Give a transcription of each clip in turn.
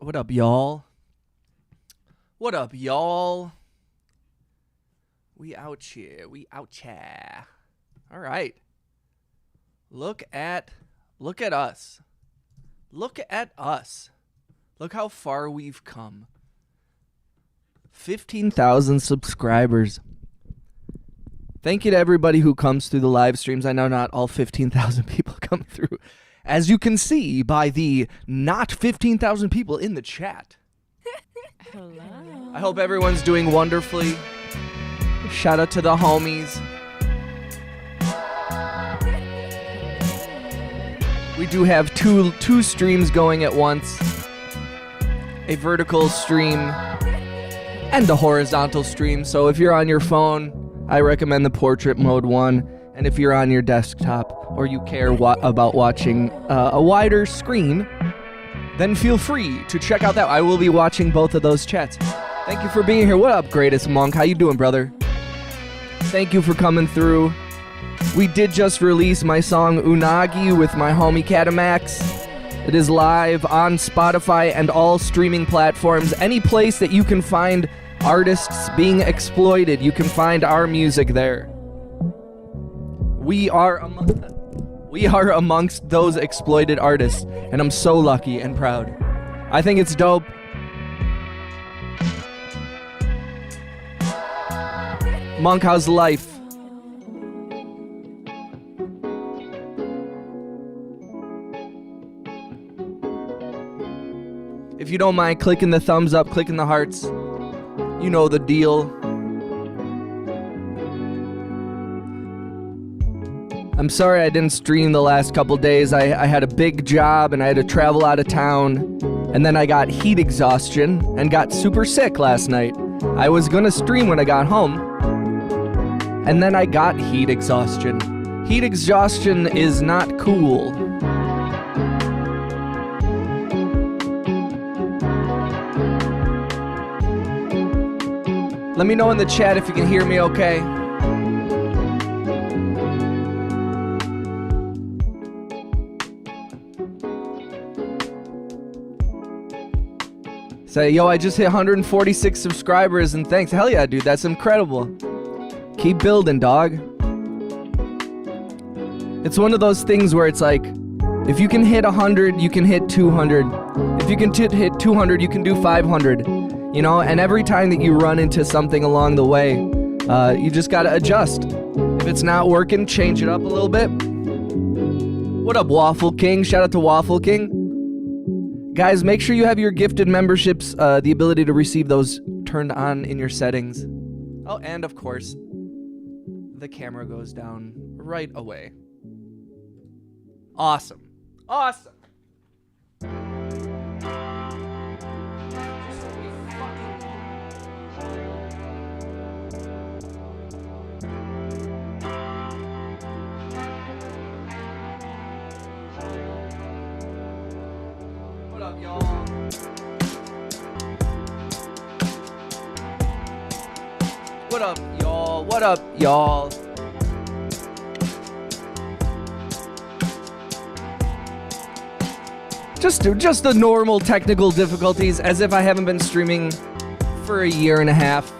What up, y'all? What up, y'all? We out here. We out here. All right. Look at us. Look at us. Look how far we've come. 15,000 subscribers. Thank you to everybody who comes through the live streams. I know not all 15,000 people come through. As you can see by the not 15,000 people in the chat. Hello. I hope everyone's doing wonderfully. Shout out to the homies. We do have two streams going at once. A vertical stream and a horizontal stream. So if you're on your phone, I recommend the portrait mode one. And if you're on your desktop or you care about watching a wider screen, then feel free to check out that. I will be watching both of those chats. Thank you for being here. What up, Greatest Monk? How you doing, brother? Thank you for coming through. We did just release my song Unagi with my homie Eganomixxxxxxx. It is live on Spotify and all streaming platforms. Any place that you can find artists being exploited, you can find our music there. We are amongst those exploited artists, and I'm so lucky and proud. I think it's dope. Monk, how's life? If you don't mind clicking the thumbs up, clicking the hearts, you know the deal. I'm sorry I didn't stream the last couple days. I had a big job and I had to travel out of town. And then I got heat exhaustion and got super sick last night. I was gonna stream when I got home. And then I got heat exhaustion. Heat exhaustion is not cool. Let me know in the chat if you can hear me okay. Say, yo, I just hit 146 subscribers and thanks. Hell yeah, dude, that's incredible. Keep building, dog. It's one of those things where it's like, if you can hit 100, you can hit 200. If you can hit 200, you can do 500. You know, and every time that you run into something along the way, you just gotta adjust. If it's not working, change it up a little bit. What up, Waffle King? Shout out to Waffle King. Guys, make sure you have your gifted memberships, the ability to receive those turned on in your settings. Oh, and of course, the camera goes down right away. Awesome. Awesome. What up, y'all? What up, y'all? What up, y'all? Just the normal technical difficulties, as if I haven't been streaming for a year and a half.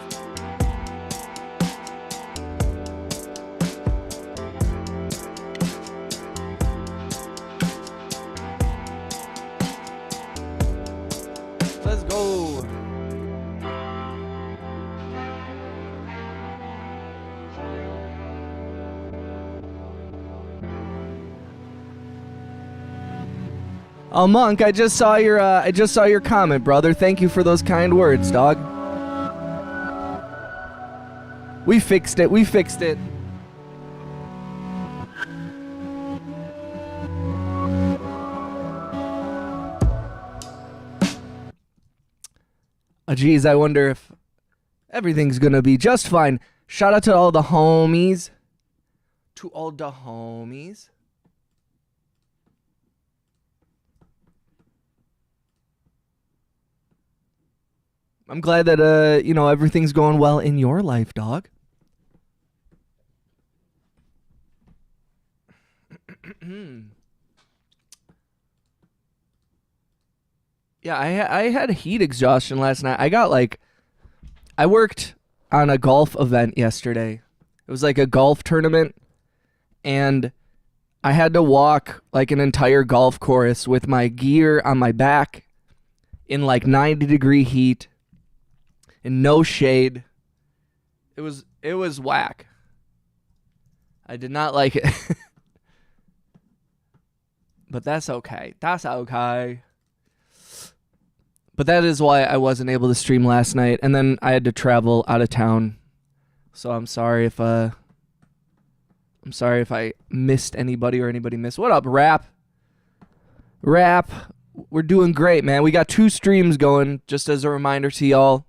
Let's go. Oh, Monk, I just saw your comment, brother. Thank you for those kind words, dog. We fixed it. We fixed it. Oh, geez, I wonder if everything's gonna be just fine. Shout out to all the homies. To all the homies. I'm glad that, you know, everything's going well in your life, dog. Yeah, I had heat exhaustion last night. I worked on a golf event yesterday. It was like a golf tournament, and I had to walk like an entire golf course with my gear on my back in like 90-degree heat in no shade. It was whack. I did not like it. But that's okay. That's okay. But that is why I wasn't able to stream last night, and then I had to travel out of town. So I'm sorry if I missed anybody or anybody missed. What up, Rap? Rap, we're doing great, man. We got 2 streams going, just as a reminder to y'all.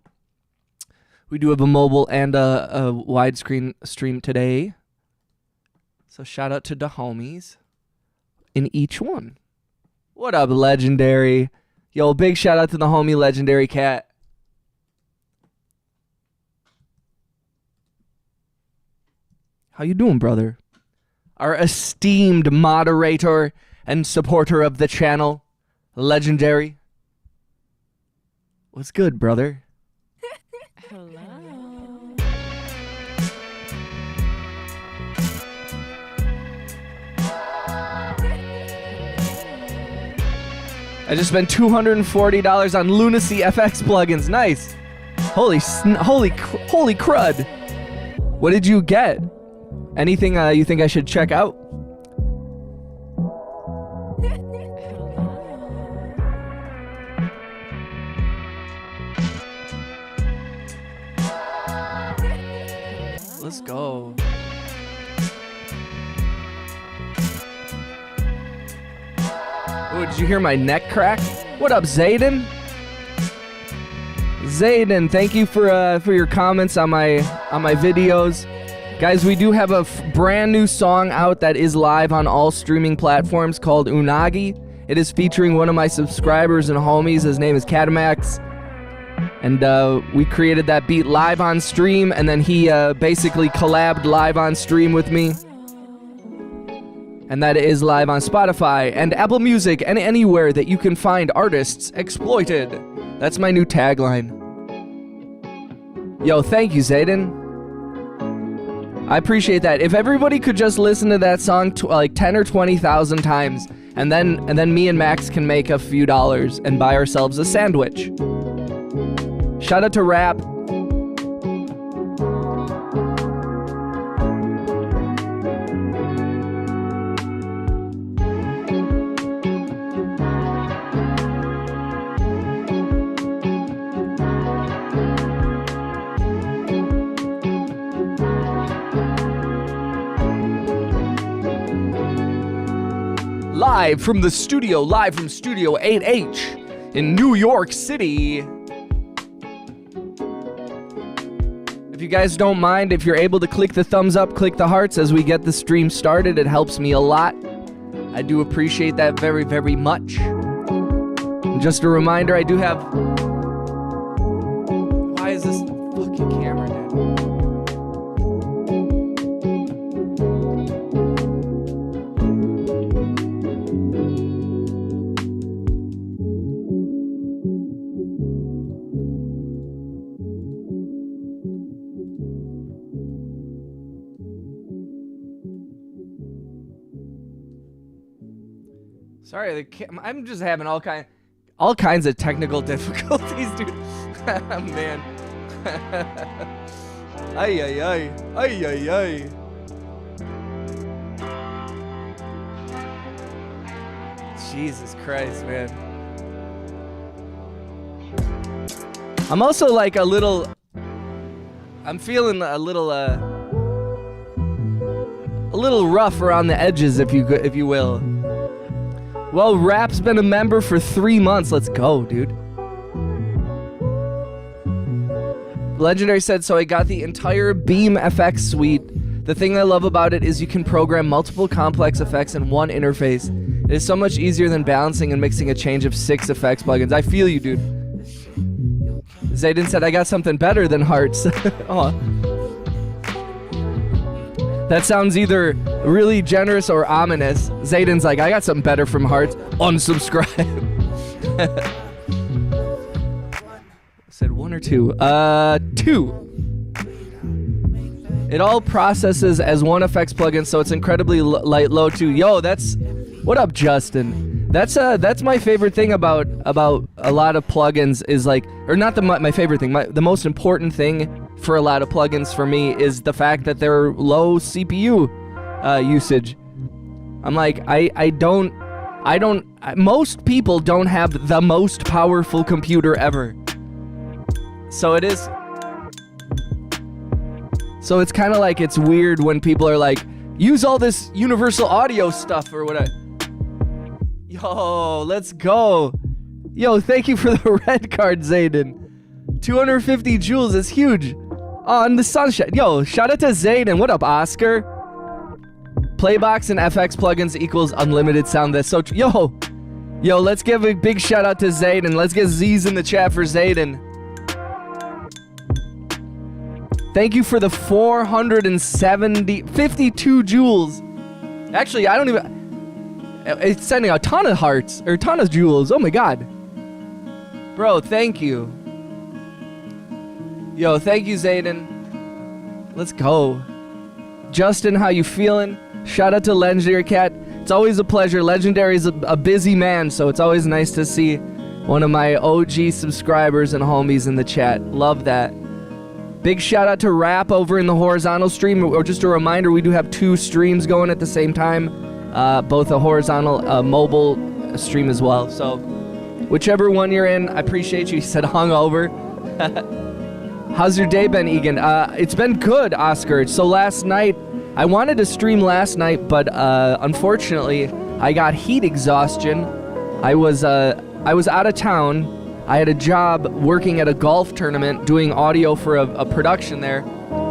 We do have a mobile and a widescreen stream today. So shout out to the homies in each one. What up, Legendary? Yo, big shout out to the homie Legendary Cat. How you doing, brother? Our esteemed moderator and supporter of the channel, Legendary. What's good, brother? Hello. I just spent $240 on Lunacy FX plugins. Nice. Holy crud. What did you get? Anything you think I should check out? Let's go. Oh, did you hear my neck crack? What up, Zayden? Zayden, thank you for your comments on my videos. Guys, we do have a brand new song out that is live on all streaming platforms called Unagi. It is featuring one of my subscribers and homies. His name is Catamax. And we created that beat live on stream, and then he basically collabed live on stream with me. And that is live on Spotify and Apple Music and anywhere that you can find artists exploited. That's my new tagline. Yo, thank you, Zayden. I appreciate that. If everybody could just listen to that song like 10 or 20,000 times, and then me and Max can make a few dollars and buy ourselves a sandwich. Shout out to Rap. Live from Studio 8H in New York City. If you guys don't mind, if you're able to click the thumbs up, click the hearts as we get the stream started, it helps me a lot. I do appreciate that very, very much. And just a reminder, I do have... Why is this fucking camera, dude? Sorry, I'm just having all kinds of technical difficulties, dude. Man. Ay, ay, ay. Ay, ay, ay. Jesus Christ, man. I'm also like I'm feeling a little rough around the edges, if you will. Well, Rap's been a member for 3 months. Let's go, dude. Legendary said, so I got the entire Beam FX suite. The thing I love about it is you can program multiple complex effects in one interface. It is so much easier than balancing and mixing a change of 6 effects plugins. I feel you, dude. Zayden said, I got something better than hearts. Oh. That sounds either really generous or ominous. Zayden's like, I got something better from hearts. Unsubscribe. 1 or 2? 2. It all processes as one effects plugin, so it's incredibly light low too. Yo, that's what up, Justin? That's my favorite thing about a lot of plugins is like, or not my favorite thing. The most important thing for a lot of plugins for me is the fact that they're low CPU usage. I'm like, most people don't have the most powerful computer ever. So it is. So it's kind of like, it's weird when people are like, use all this universal audio stuff or whatever. Yo, let's go. Yo, thank you for the red card, Zayden. 250 joules is huge. Oh, and the sunshine. Yo, shout out to Zayden. What up, Oscar? Playbox and FX plugins equals unlimited sound. That's so true. Yo, let's give a big shout out to Zayden. Let's get Z's in the chat for Zayden. Thank you for the 52 joules. Actually, I don't even... It's sending a ton of hearts, or a ton of joules. Oh my god. Bro, thank you. Yo, thank you, Zayden. Let's go. Justin, how you feeling? Shout out to Legendary Cat. It's always a pleasure. Legendary is a busy man, so it's always nice to see one of my OG subscribers and homies in the chat. Love that. Big shout out to Rap over in the horizontal stream. Or just a reminder, we do have 2 streams going at the same time. Both a horizontal, mobile stream as well. So, whichever one you're in, I appreciate you. He said hungover. How's your day been, Egan? It's been good, Oscar. So last night, I wanted to stream last night, but unfortunately, I got heat exhaustion. I was out of town. I had a job working at a golf tournament, doing audio for a production there.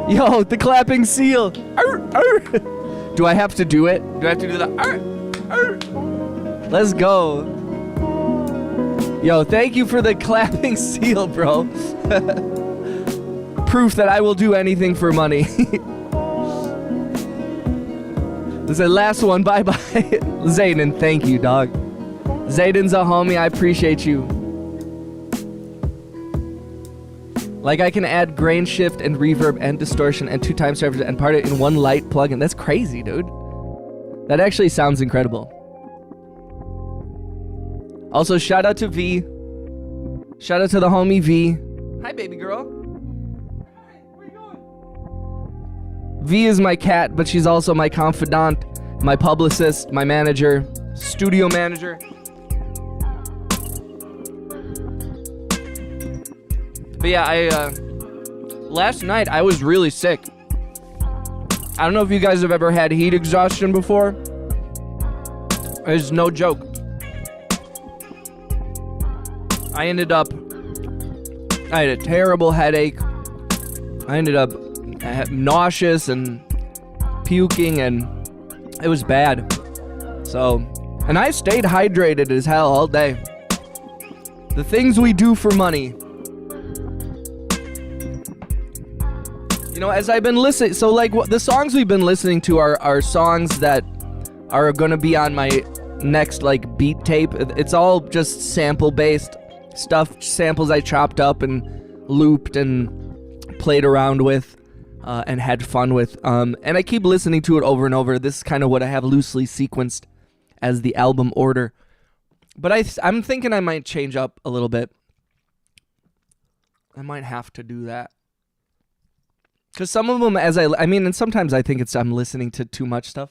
Yo, the clapping seal. Arr, arr. Do I have to do it? Do I have to do the arr, arr? Let's go. Yo, thank you for the clapping seal, bro. Proof that I will do anything for money. This is the last one. Bye-bye. Zayden, thank you, dog. Zayden's a homie. I appreciate you. Like, I can add grain shift and reverb and distortion and 2 time servers and part it in one light plugin. That's crazy, dude. That actually sounds incredible. Also, shout out to V. Shout out to the homie V. Hi, baby girl. Hey, where you going? V is my cat, but she's also my confidant, my publicist, my manager, studio manager. But yeah, last night I was really sick. I don't know if you guys have ever had heat exhaustion before. It's no joke. I had a terrible headache. I ended up nauseous and puking, and it was bad. So, and I stayed hydrated as hell all day. The things we do for money. You know, as I've been listening, so like the songs we've been listening to are songs that are gonna be on my next like beat tape. It's all just sample based stuff, samples I chopped up and looped and played around with and had fun with. And I keep listening to it over and over. This is kind of what I have loosely sequenced as the album order. But I'm thinking I might change up a little bit. I might have to do that. Because some of them, and sometimes I think I'm listening to too much stuff.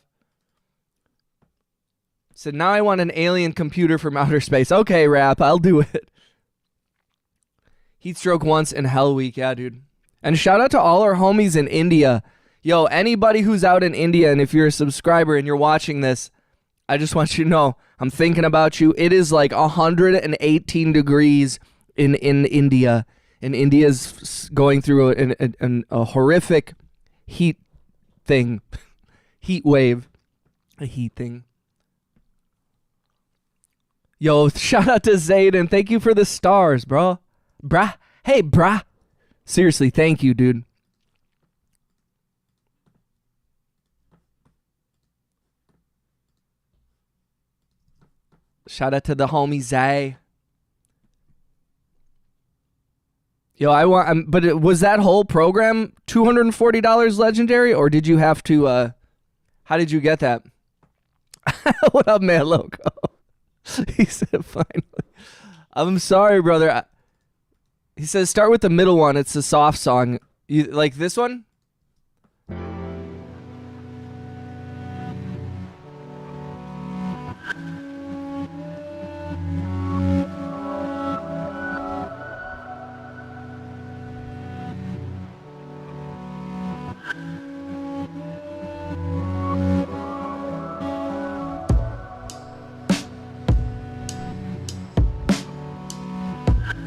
So now I want an alien computer from outer space. Okay, Rap, I'll do it. Heatstroke once in Hell Week, yeah, dude. And shout out to all our homies in India. Yo, anybody who's out in India, and if you're a subscriber and you're watching this, I just want you to know, I'm thinking about you. It is like 118 degrees in India. And India's going through a horrific heat thing. Heat wave. A heat thing. Yo, shout out to Zayden. Thank you for the stars, bro. Brah. Hey, brah. Seriously, thank you, dude. Shout out to the homie Zay. Yo, was that whole program $240 legendary, or did you have to, how did you get that? What up, man, Loco? He said, finally. I'm sorry, brother. He says, start with the middle one. It's a soft song. You like this one?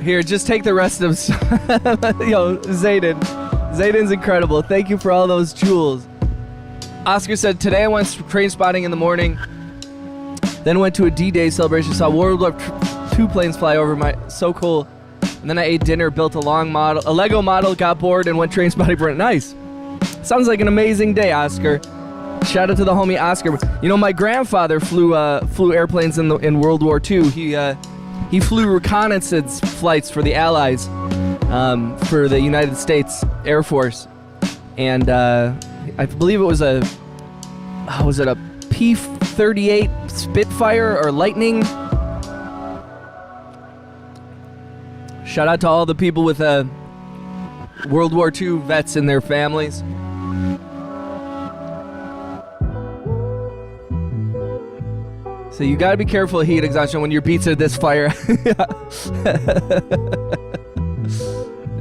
Here, just take the rest of yo, Zayden. Zayden's incredible. Thank you for all those jewels. Oscar said, today I went train spotting in the morning, then went to a D-Day celebration, saw World War II planes fly over so cool. And then I ate dinner, built a Lego model, got bored, and went train spotting for it. Nice. Sounds like an amazing day, Oscar. Shout out to the homie Oscar. You know, my grandfather flew airplanes in World War II. He flew reconnaissance flights for the Allies, for the United States Air Force, and I believe it was a P-38 Spitfire or Lightning. Shout out to all the people with World War II vets in their families. So you gotta be careful of heat exhaustion when your beats are this fire.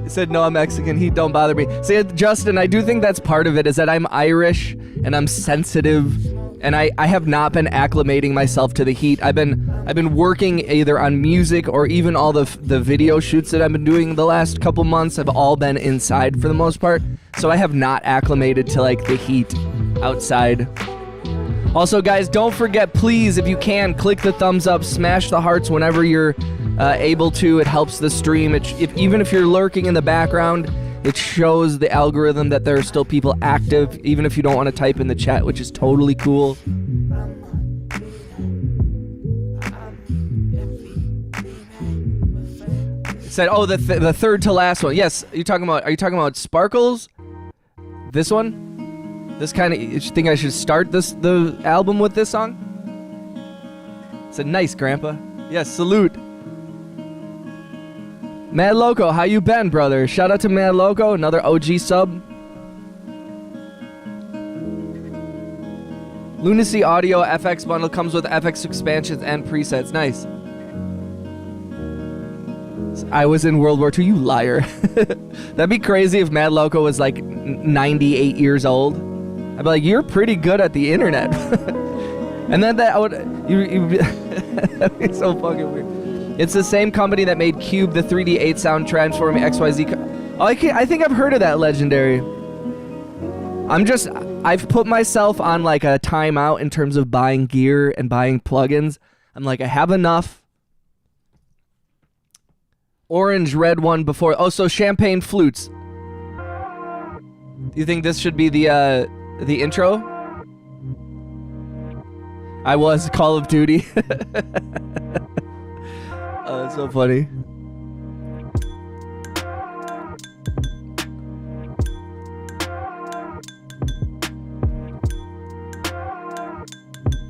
He said, no, I'm Mexican, heat don't bother me. See, Justin, I do think that's part of it, is that I'm Irish and I'm sensitive, and I have not been acclimating myself to the heat. I've been working either on music or even all the video shoots that I've been doing the last couple months have all been inside for the most part. So I have not acclimated to like the heat outside. Also, guys, don't forget, please, if you can, click the thumbs up, smash the hearts whenever you're able to. It helps the stream. Even if you're lurking in the background, it shows the algorithm that there are still people active, even if you don't want to type in the chat, which is totally cool. It said, oh, the third to last one. Yes, are you talking about Sparkles? This one? This kind of, you think I should start the album with this song? Said, nice, Grandpa. Yes, salute. Mad Loco, how you been, brother? Shout out to Mad Loco, another OG sub. Lunacy Audio FX bundle comes with FX expansions and presets. Nice. I was in World War II, you liar. That'd be crazy if Mad Loco was like 98 years old. I'd be like, you're pretty good at the internet. And then that'd be so fucking weird. It's the same company that made Cube, the 3D 8 sound transforming XYZ. Oh, I think I've heard of that, Legendary. I've put myself on like a timeout in terms of buying gear and buying plugins. I'm like, I have enough. Orange, red one before. Oh, so champagne flutes. You think this should be the intro? I was Call of Duty. Oh, that's so funny.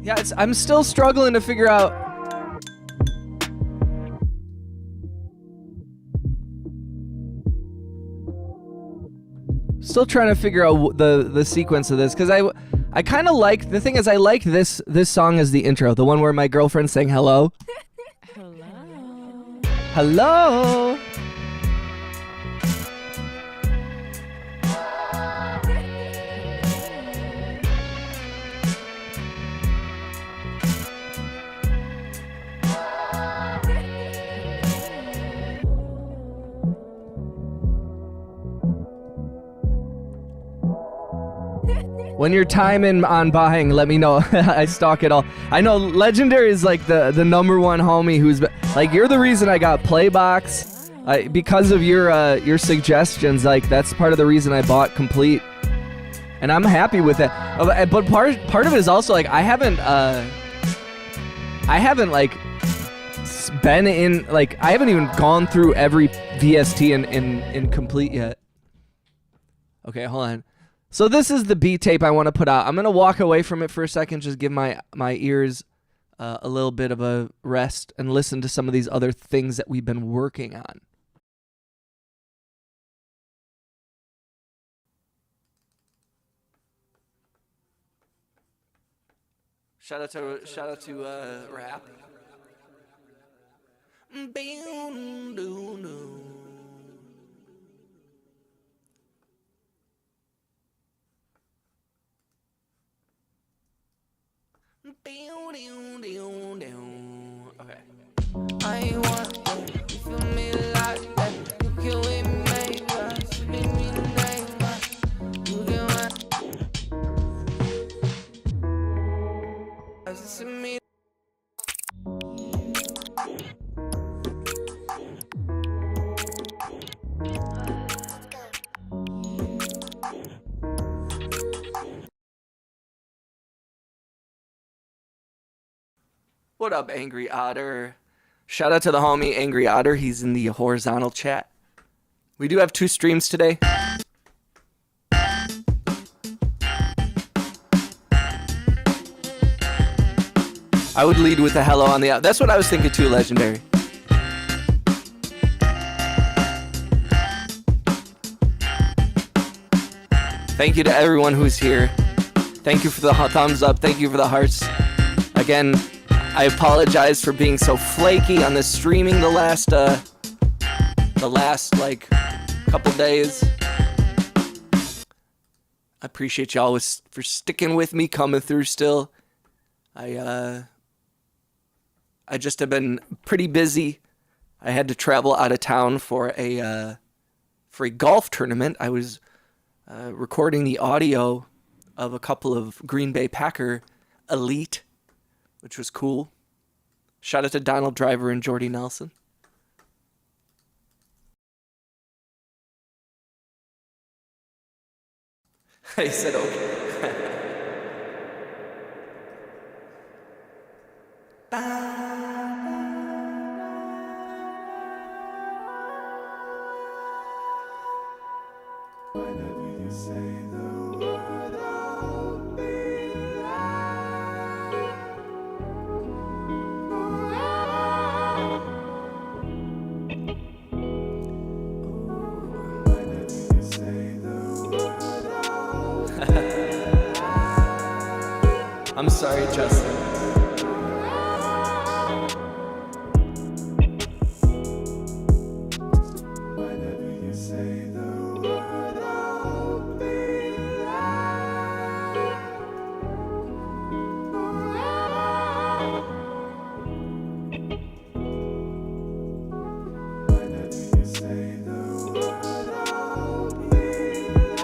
Yeah, I'm still struggling to figure out. Still trying to figure out the sequence of this, because I kind of like, the thing is, I like this song as the intro, the one where my girlfriend's saying hello. Hello. Hello. When you're timing on buying, let me know. I stalk it all. I know Legendary is like the number one homie who's like, you're the reason I got Playbox. Because of your suggestions, like that's part of the reason I bought Complete. And I'm happy with it. But part of it is also like I haven't like been in, like, I haven't even gone through every VST in complete yet. Okay, hold on. So this is the beat tape I want to put out. I'm going to walk away from it for a second, just give my ears a little bit of a rest and listen to some of these other things that we've been working on. Shout out to rap. Okay. I want you feel me like that. You can with me, give me the name, you can me. What up, Angry Otter? Shout out to the homie Angry Otter. He's in the horizontal chat. We do have 2 streams today. I would lead with a hello on the out. That's what I was thinking too, Legendary. Thank you to everyone who's here. Thank you for the thumbs up. Thank you for the hearts. Again, I apologize for being so flaky on the streaming the last like couple days. I appreciate y'all for sticking with me, coming through still. I just have been pretty busy. I had to travel out of town for a golf tournament. I was recording the audio of a couple of Green Bay Packer elite, which was cool. Shout out to Donald Driver and Jordy Nelson. I said okay. Whenever you say the word, I'll be alive. Whenever you say the word, I'll be alive. I'm sorry, Justin. Whenever you say the word, I'll be alive. Whenever you say the word, I'll be alive.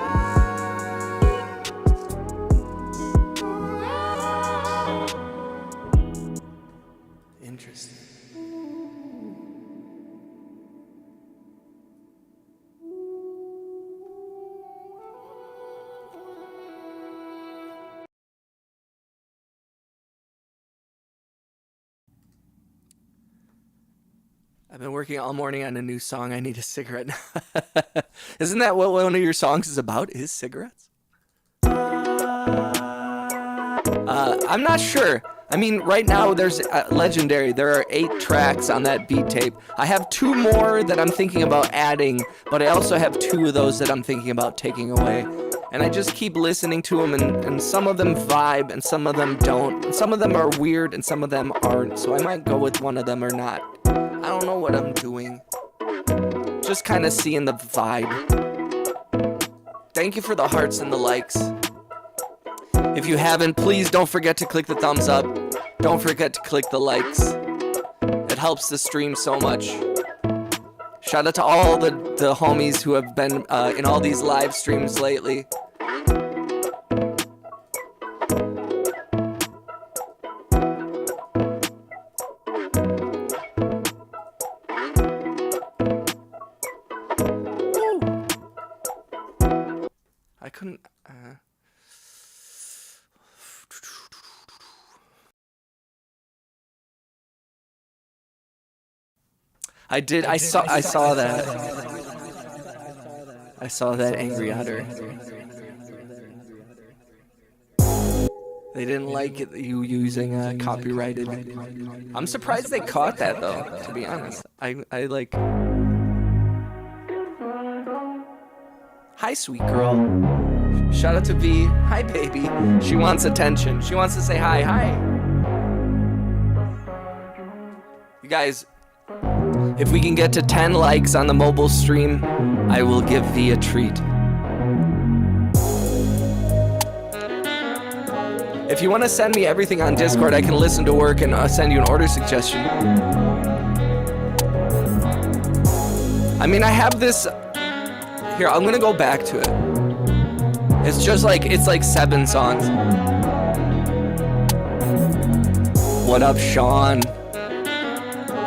Interesting. I've been working all morning on a new song. I need a cigarette now. Isn't that what one of your songs is about? Is cigarettes? I'm not sure. I mean, right now there's Legendary. There are 8 tracks on that beat tape. I have 2 more that I'm thinking about adding, but I also have 2 of those that I'm thinking about taking away. And I just keep listening to them, and some of them vibe, and some of them don't. And some of them are weird, and some of them aren't. So I might go with one of them or not. I don't know what I'm doing. Just kind of seeing the vibe. Thank you for the hearts and the likes. If you haven't, please don't forget to click the thumbs up. Don't forget to click the likes. It helps the stream so much. Shout out to all the homies who have been in all these live streams lately. I couldn't... I did. I saw that. I saw that angry otter. They didn't like you using copyrighted. I'm surprised they caught that though. To be honest, I like. Hi, sweet girl. Shout out to V. Hi, baby. She wants attention. She wants to say hi. Hi. You guys, if we can get to 10 likes on the mobile stream, I will give V a treat. If you want to send me everything on Discord, I can listen to work and send you an order suggestion. I mean, I have this... Here, I'm gonna go back to it. It's just like, it's like 7 songs. What up, Sean?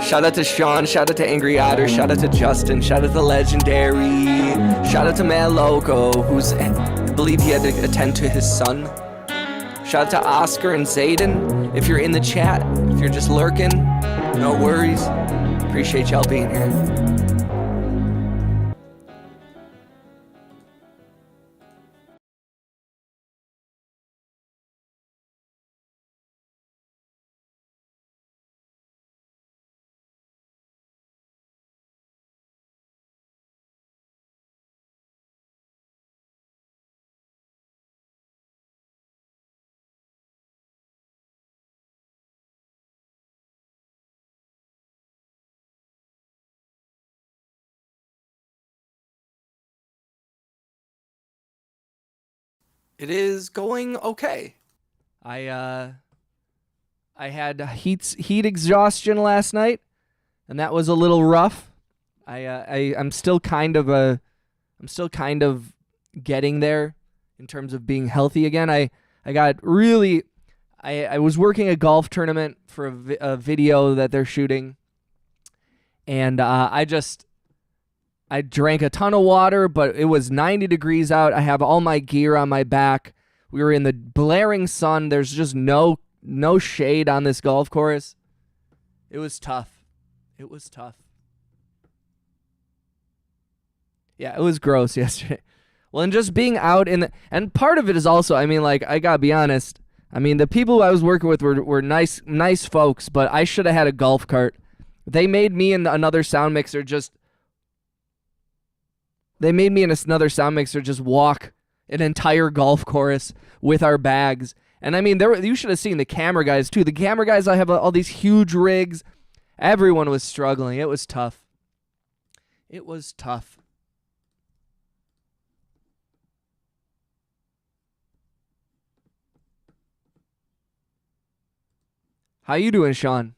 Shout out to Sean, shout out to Angry Otter, shout out to Justin, shout out to Legendary, shout out to Mad Loco, who's, I believe he had to attend to his son. Shout out to Oscar and Zayden. If you're in the chat, if you're just lurking, no worries. Appreciate y'all being here. It is going okay. I had heat exhaustion last night, and that was a little rough. I'm still kind of getting there in terms of being healthy again. I was working a golf tournament for a video that they're shooting, and I drank a ton of water, but it was 90 degrees out. I have all my gear on my back. We were in the blaring sun. There's just no shade on this golf course. It was tough. It was tough. Yeah, it was gross yesterday. Well, and just being out and part of it is also, I mean, like, I gotta be honest. I mean, the people I was working with were nice folks, but I should have had a golf cart. They made me and another sound mixer just walk an entire golf course with our bags. And I mean, you should have seen the camera guys too. The camera guys, I have all these huge rigs. Everyone was struggling. It was tough. It was tough. How you doing, Sean?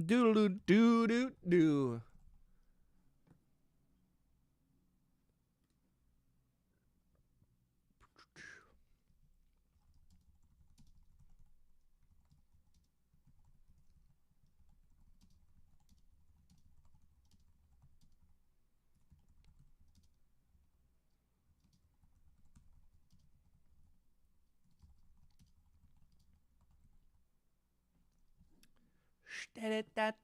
Do. That.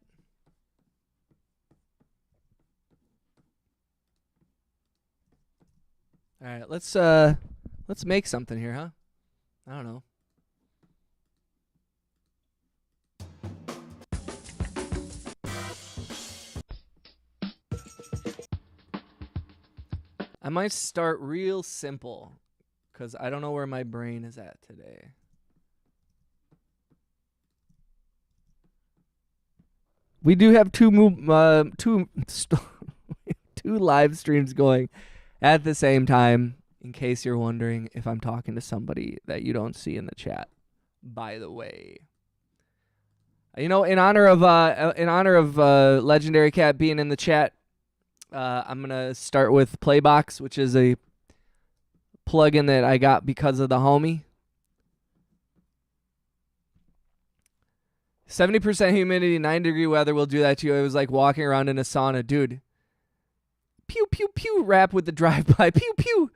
All right, let's make something here, huh? I don't know. I might start real simple, because I don't know where my brain is at today. We do have two live streams going at the same time, in case you're wondering if I'm talking to somebody that you don't see in the chat. By the way, You know, in honor of Legendary Cat being in the chat, I'm gonna start with Playbox, which is a plugin that I got because of the homie. 70% humidity, 9-degree weather will do that to you. It was like walking around in a sauna, dude. Pew pew pew. Rap with the drive-by. Pew pew.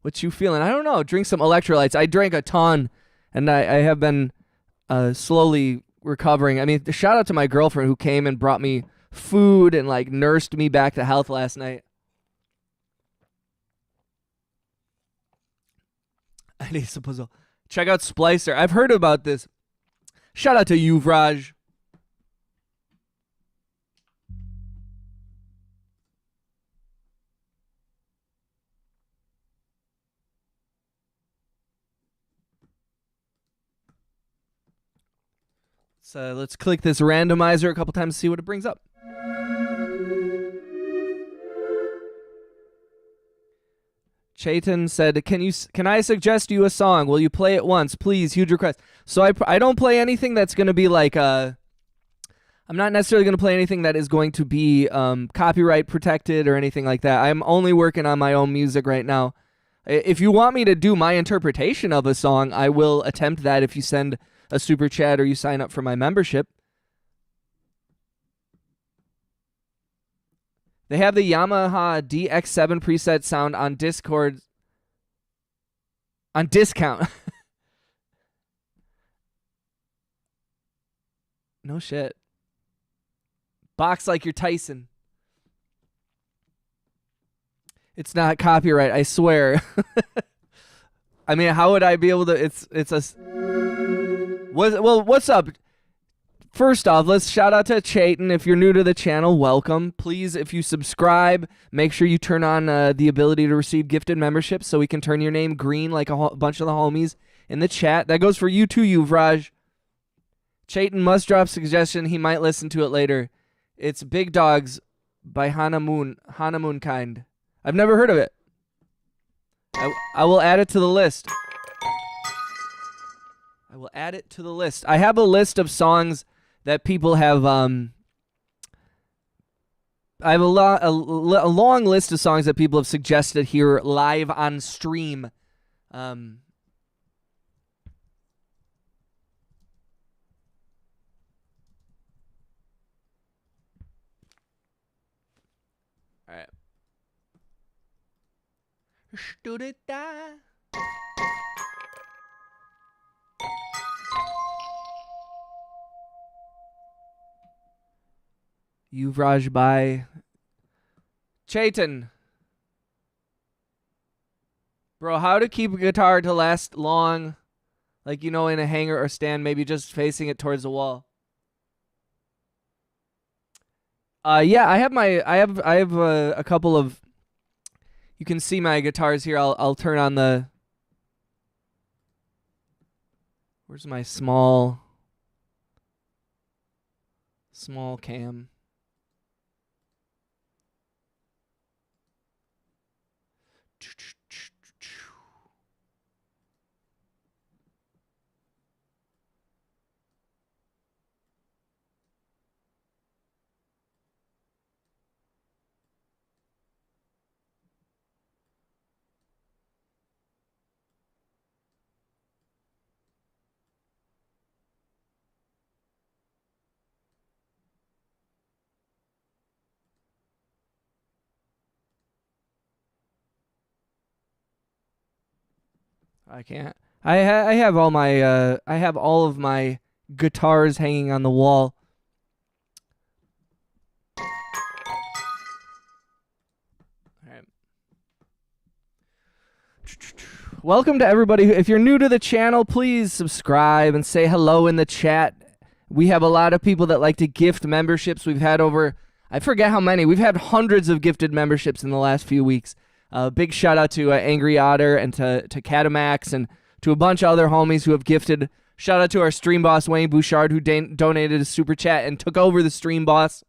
What you feeling? I don't know. Drink some electrolytes. I drank a ton, and I have been slowly recovering. I mean, shout out to my girlfriend who came and brought me food and like nursed me back to health last night. I need some puzzle. Check out Splicer. I've heard about this. Shout out to Yuvraj. So let's click this randomizer a couple times to see what it brings up. Chaitan said, "Can I suggest you a song? Will you play it once, please? Huge request." So I don't play anything that's going to be like I'm not necessarily going to play anything that is going to be copyright protected or anything like that. I'm only working on my own music right now. If you want me to do my interpretation of a song, I will attempt that if you send a super chat or you sign up for my membership. They have the Yamaha DX7 preset sound on Discord on discount. No shit. Box like you're Tyson. It's not copyright, I swear. I mean, how would I be able to? It's a. Well, what's up? First off, let's shout out to Chaitan. If you're new to the channel, welcome. Please, if you subscribe, make sure you turn on the ability to receive gifted memberships so we can turn your name green like a bunch of the homies in the chat. That goes for you too, Yuvraj. Chaitan must drop suggestion. He might listen to it later. It's Big Dogs by Hanamoon Kind. I've never heard of it. I will add it to the list. I will add it to the list. I have a list of songs that people have. I have a long list of songs that people have suggested here live on stream. All right. Stood it die. Yuvraj by Chaitan. Bro, how to keep a guitar to last long, like, you know, in a hanger or stand, maybe just facing it towards the wall. Yeah, I have a couple of. You can see my guitars here. I'll turn on the. Where's my small cam? I can't. I have all my I have all of my guitars hanging on the wall. All right. Welcome to everybody. If you're new to the channel, please subscribe and say hello in the chat. We have a lot of people that like to gift memberships. We've had over, I forget how many. We've had hundreds of gifted memberships in the last few weeks. Big shout out to Angry Otter and to Catamax and to a bunch of other homies who have gifted. Shout out to our stream boss, Wayne Bouchard, who donated a super chat and took over the stream boss.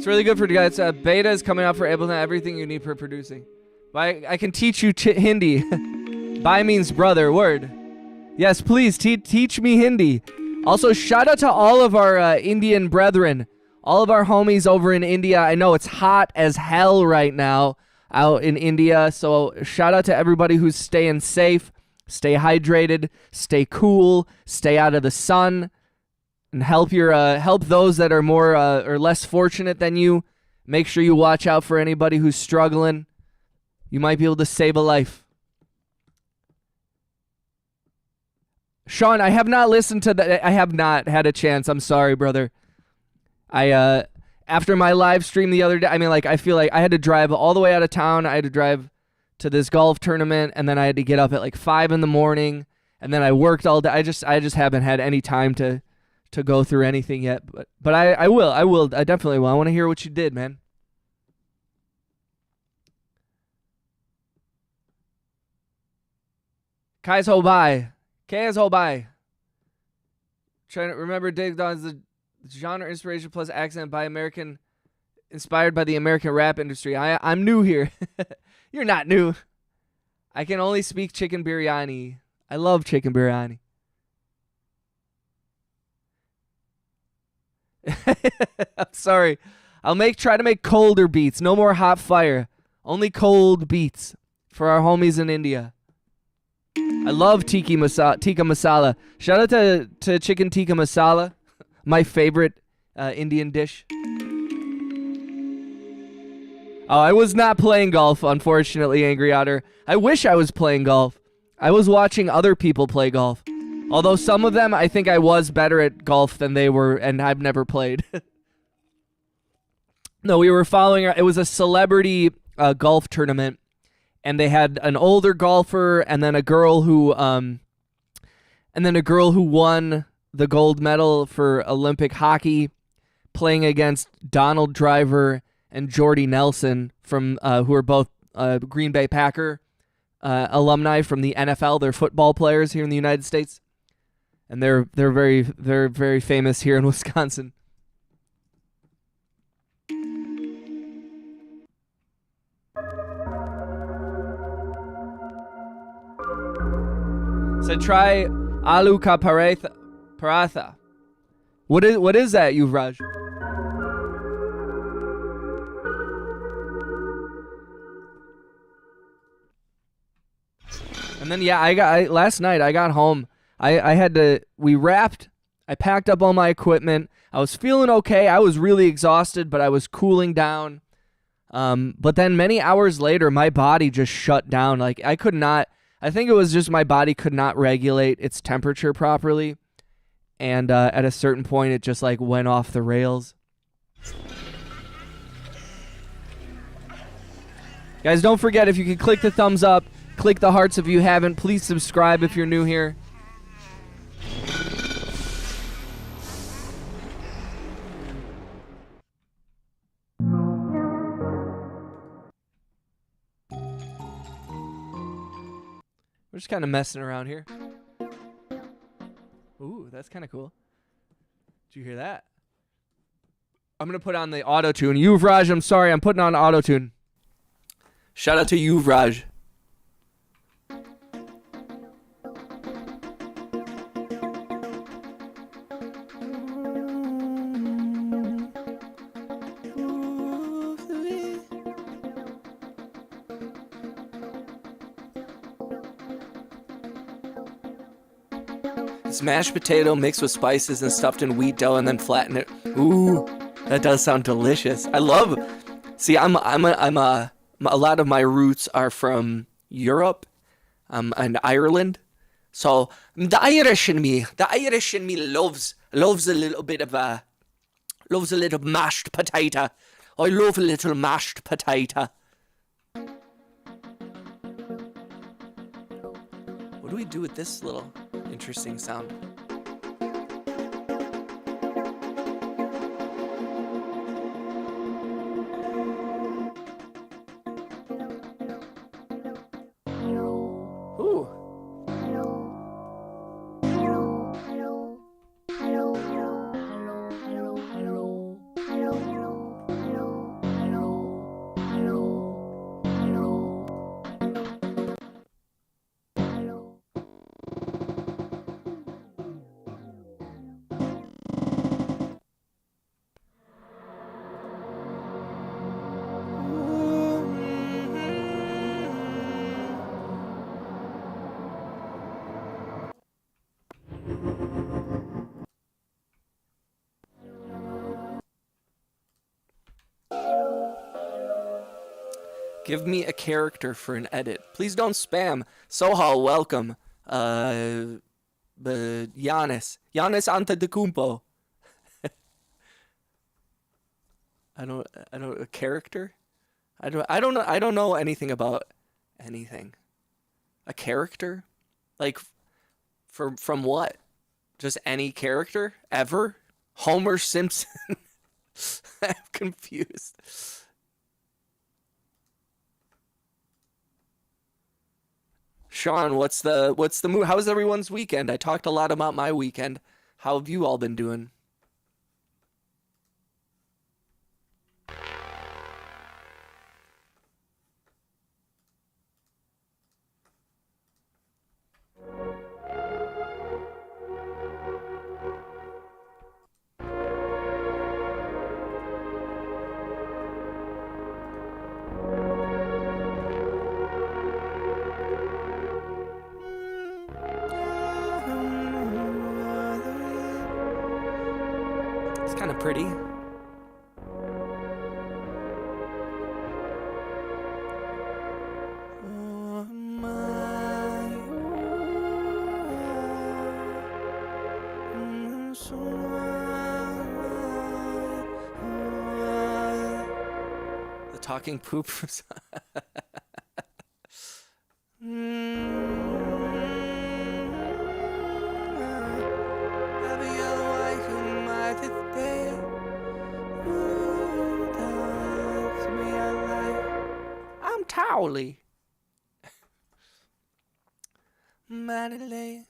It's really good for you guys. Beta is coming out for Ableton. Everything you need for producing. But I can teach you Hindi. Bhai means brother. Word. Yes, please teach me Hindi. Also, shout out to all of our Indian brethren. All of our homies over in India. I know it's hot as hell right now out in India. So shout out to everybody who's staying safe. Stay hydrated. Stay cool. Stay out of the sun. And help those that are more or less fortunate than you. Make sure you watch out for anybody who's struggling. You might be able to save a life. Sean, I have not listened to that. I have not had a chance. I'm sorry, brother. After my live stream the other day, I feel like I had to drive all the way out of town. I had to drive to this golf tournament, and then I had to get up at 5 a.m, and then I worked all day. I just haven't had any time to go through anything yet. But I will. I definitely will. I want to hear what you did, man. Kai's ho bye. Kai's ho bye. Trying to remember Dig Dog's the genre inspiration plus accent by American, inspired by the American rap industry. I'm new here. You're not new. I can only speak chicken biryani. I love chicken biryani. I'm sorry. Try to make colder beats. No more hot fire. Only cold beats for our homies in India. I love tikka masala. Shout out to chicken tikka masala, my favorite Indian dish. Oh, I was not playing golf, unfortunately, Angry Otter. I wish I was playing golf. I was watching other people play golf. Although some of them, I think I was better at golf than they were, and I've never played. No, we were following. It was a celebrity golf tournament, and they had an older golfer, and then a girl who won the gold medal for Olympic hockey, playing against Donald Driver and Jordy Nelson from who are both Green Bay Packer alumni from the NFL. They're football players here in the United States. And they're very famous here in Wisconsin. So try aloo ka paratha. What is that, Yuvraj? And then last night I got home. We wrapped, I packed up all my equipment. I was feeling okay. I was really exhausted, but I was cooling down. But then many hours later, my body just shut down. I think it was just my body could not regulate its temperature properly. And at a certain point, it just went off the rails. Guys, don't forget, if you can click the thumbs up, click the hearts if you haven't. Please subscribe if you're new here. We're just kind of messing around here. Ooh, that's kind of cool. Did you hear that? I'm going to put on the auto-tune. Yuvraj, I'm sorry. I'm putting on auto-tune. Shout out to Yuvraj. It's mashed potato mixed with spices and stuffed in wheat dough and then flatten it. Ooh, that does sound delicious. I love. See, a lot of my roots are from Europe, and Ireland. So the Irish in me loves a little bit of loves a little mashed potato. I love a little mashed potato. What do we do with this little interesting sound? Ooh. Give me a character for an edit. Please don't spam. Sohal, welcome. Giannis Antetokounmpo. I don't a character? I don't know anything about anything. A character? Like from what? Just any character ever? Homer Simpson? I'm confused. Sean, what's the move? How's everyone's weekend? I talked a lot about my weekend. How have you all been doing? It's kind of pretty. The talking poop. I'm Towley. Madeline.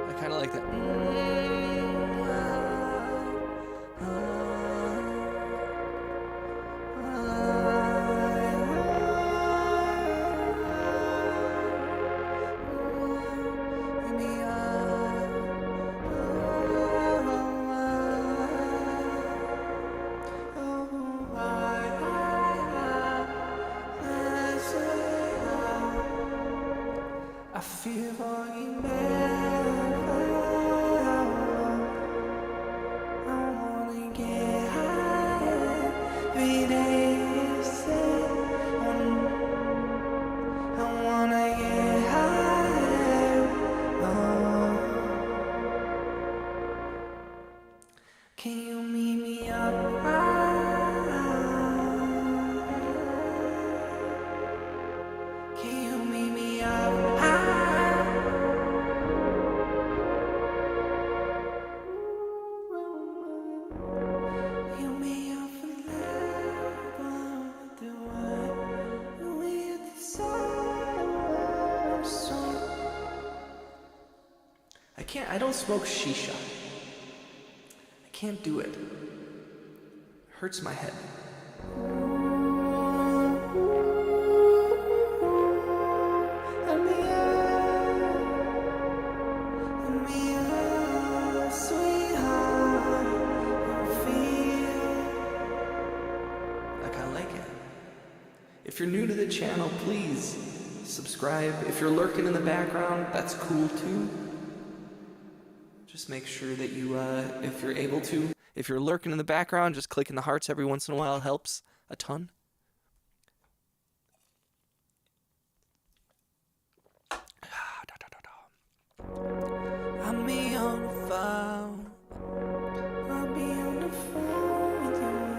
I kind of like that. I feel fucking bad. I wanna get high every day. You say I wanna get high. Oh. Can you meet me up? Can you meet me up? I don't smoke shisha. I can't do it. Hurts my head. I kinda like it. If you're new to the channel, please subscribe. If you're lurking in the background, that's cool too. Just make sure that you, if you're able to, if you're lurking in the background, just clicking the hearts every once in a while helps a ton. I'll be on the phone. I'll be on the phone with you right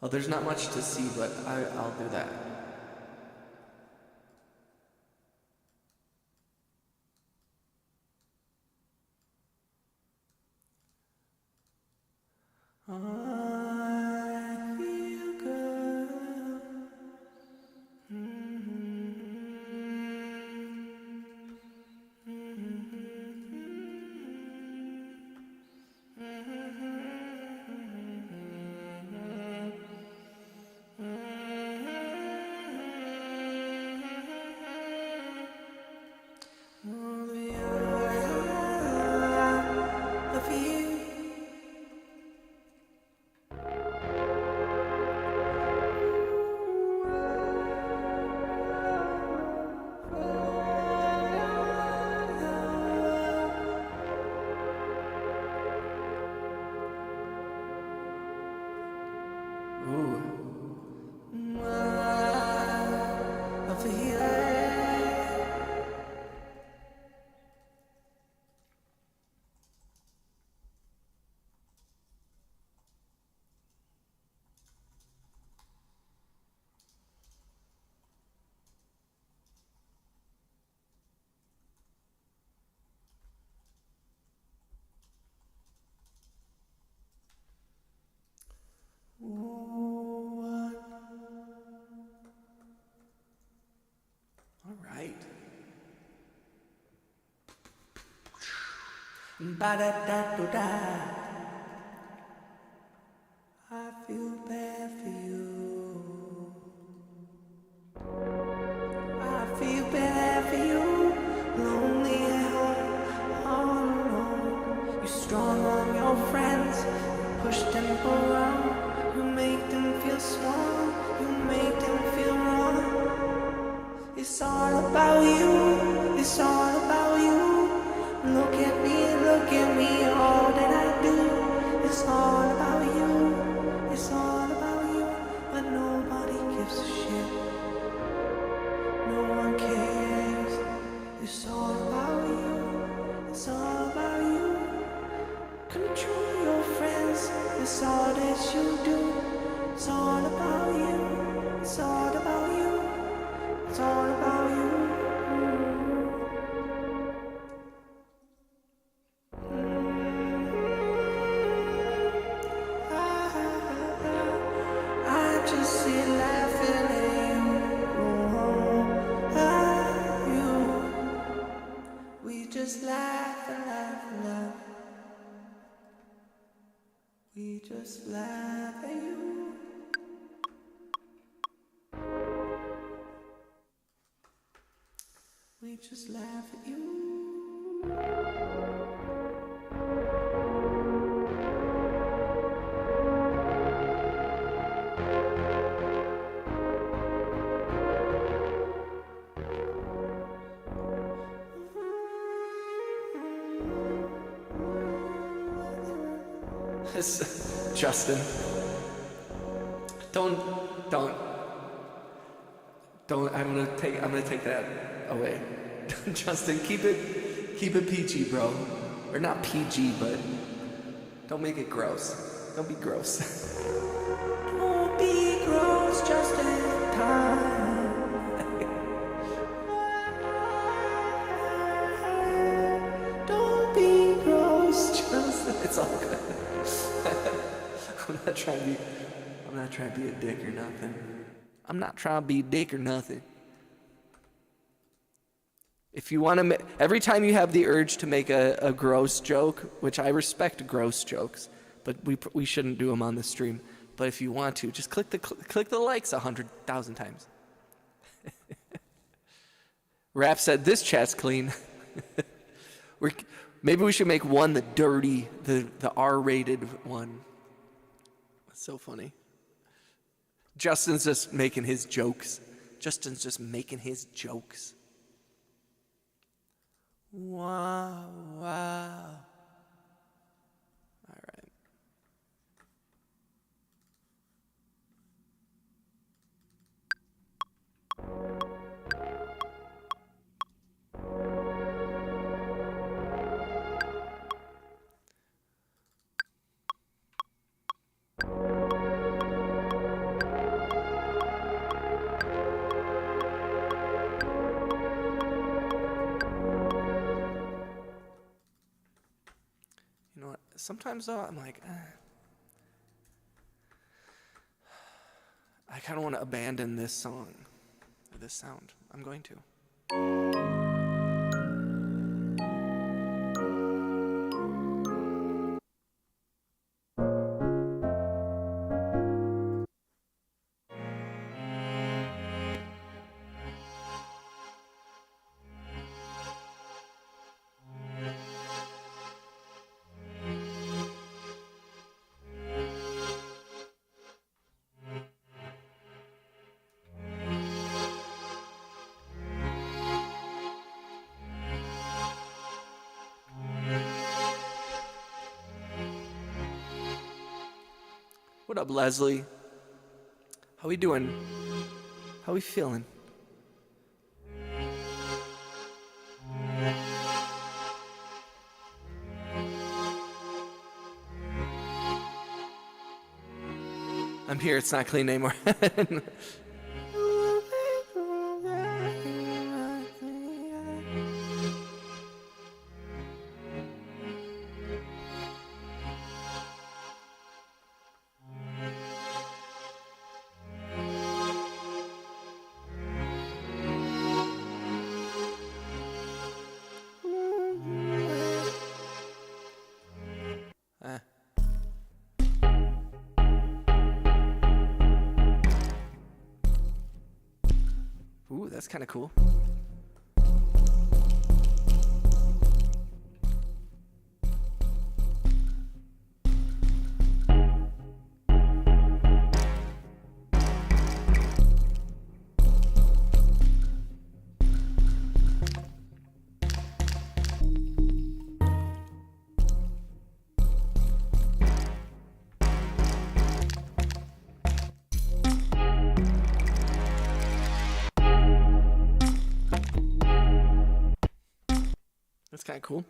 Oh, there's not much to see, but I'll do that. I feel good. All right. Ba-da-da-da-da. I feel bad for you. I feel bad for you. Lonely at home, all alone. You strong on your friends, you push them around. You make them feel small, you make them feel wrong. It's all about you, it's all about you. Look at me, all that I do. It's all about you, it's all about you. But nobody gives a shit, no one cares. It's all about you, it's all about you. Control your friends, it's all that you do. It's all about you, it's all about you. It's all about you. I just sit laughing at you. We just laugh and laugh and laugh. We just laugh at you. We just laugh at you. Justin, don't. I'm gonna take that away. Justin, keep it PG, bro. Or not PG, but don't make it gross. Don't be gross. Don't be gross, Justin. Don't be gross, Justin. It's all good. I'm not trying to be a dick or nothing. I'm not trying to be a dick or nothing. If you want to, every time you have the urge to make a gross joke, which I respect gross jokes, but we shouldn't do them on the stream. But if you want to, just click the likes 100,000 times. Rap said this chat's clean. Maybe we should make one the dirty, the R-rated one. That's so funny. Justin's just making his jokes. Wow. All right. sometimes though, I'm like, I kind of want to abandon this song, or this sound. I'm going to. What up, Leslie? How we doing? How we feeling? I'm here, it's not clean anymore. Ooh, that's kind of cool. That's kind of cool.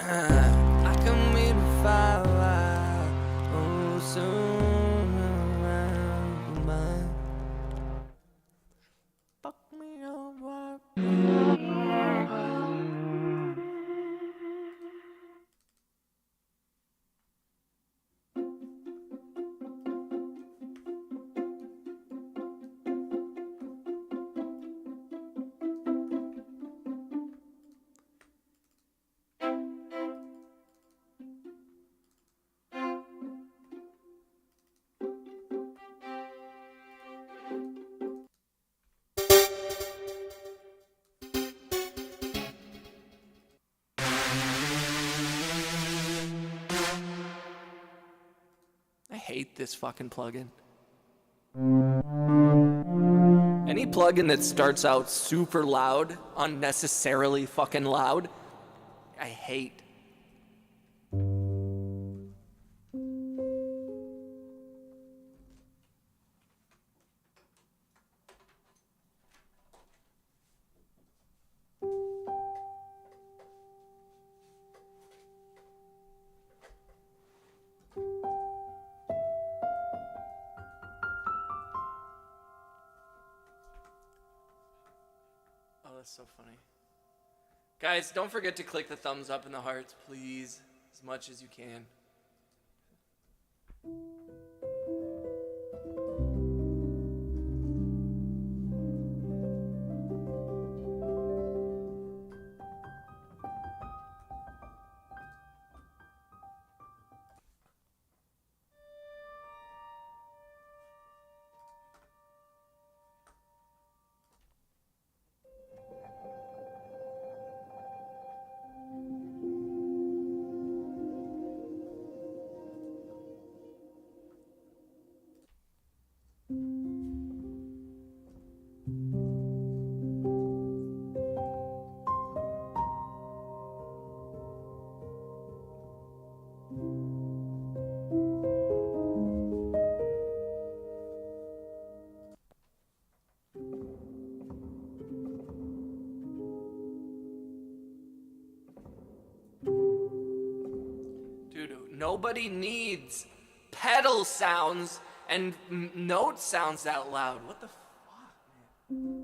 I can meet a fire, oh, soon around mine. Fuck me over. I hate this fucking plugin. Any plugin that starts out super loud, unnecessarily fucking loud, I hate. That's so funny. Guys, don't forget to click the thumbs up and the hearts, please, as much as you can. Nobody needs pedal sounds and note sounds that loud. What the fuck, man?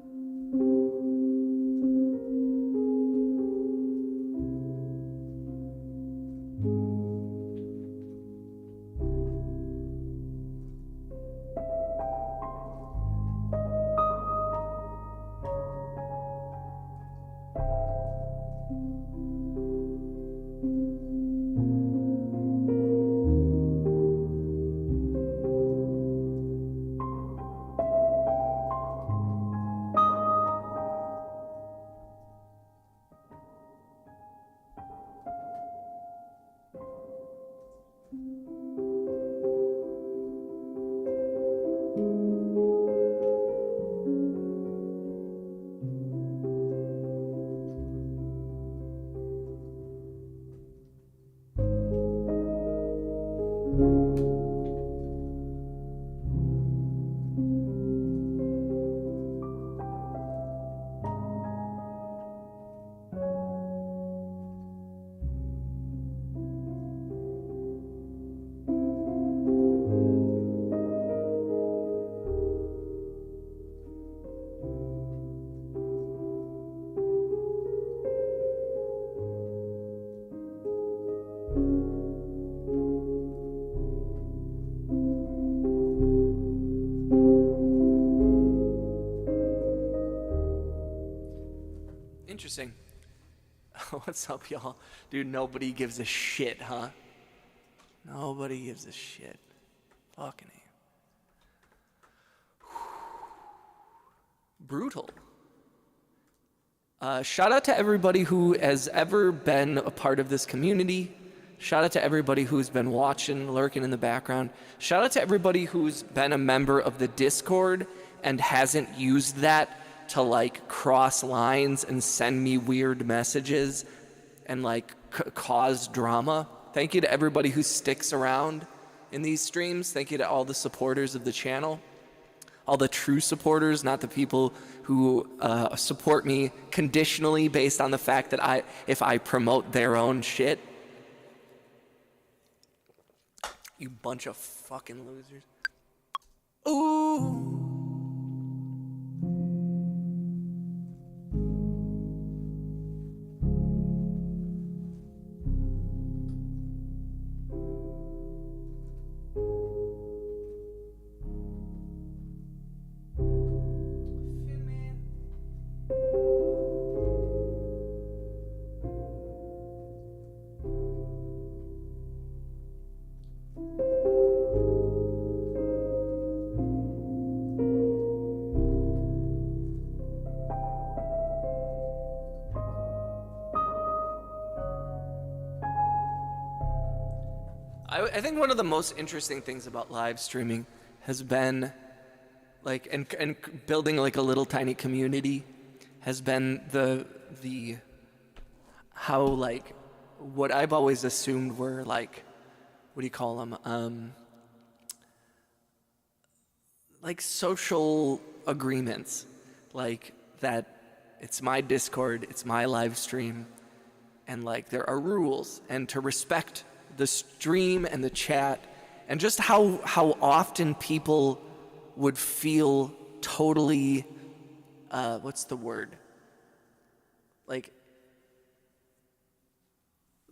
Interesting. What's up, y'all? Dude, nobody gives a shit, huh? Nobody gives a shit. Fucking A. Brutal. Shout out to everybody who has ever been a part of this community. Shout out to everybody who's been watching, lurking in the background. Shout out to everybody who's been a member of the Discord and hasn't used that to like cross lines and send me weird messages and like cause drama. Thank you to everybody who sticks around in these streams. Thank you to all the supporters of the channel. All the true supporters, not the people who support me conditionally based on the fact that if I promote their own shit. You bunch of fucking losers. Ooh. I think one of the most interesting things about live streaming has been like and building like a little tiny community has been the how like what I've always assumed were like, what do you call them, like social agreements, like that it's my Discord, it's my live stream, and like there are rules, and to respect the stream and the chat, and just how often people would feel totally, what's the word? Like,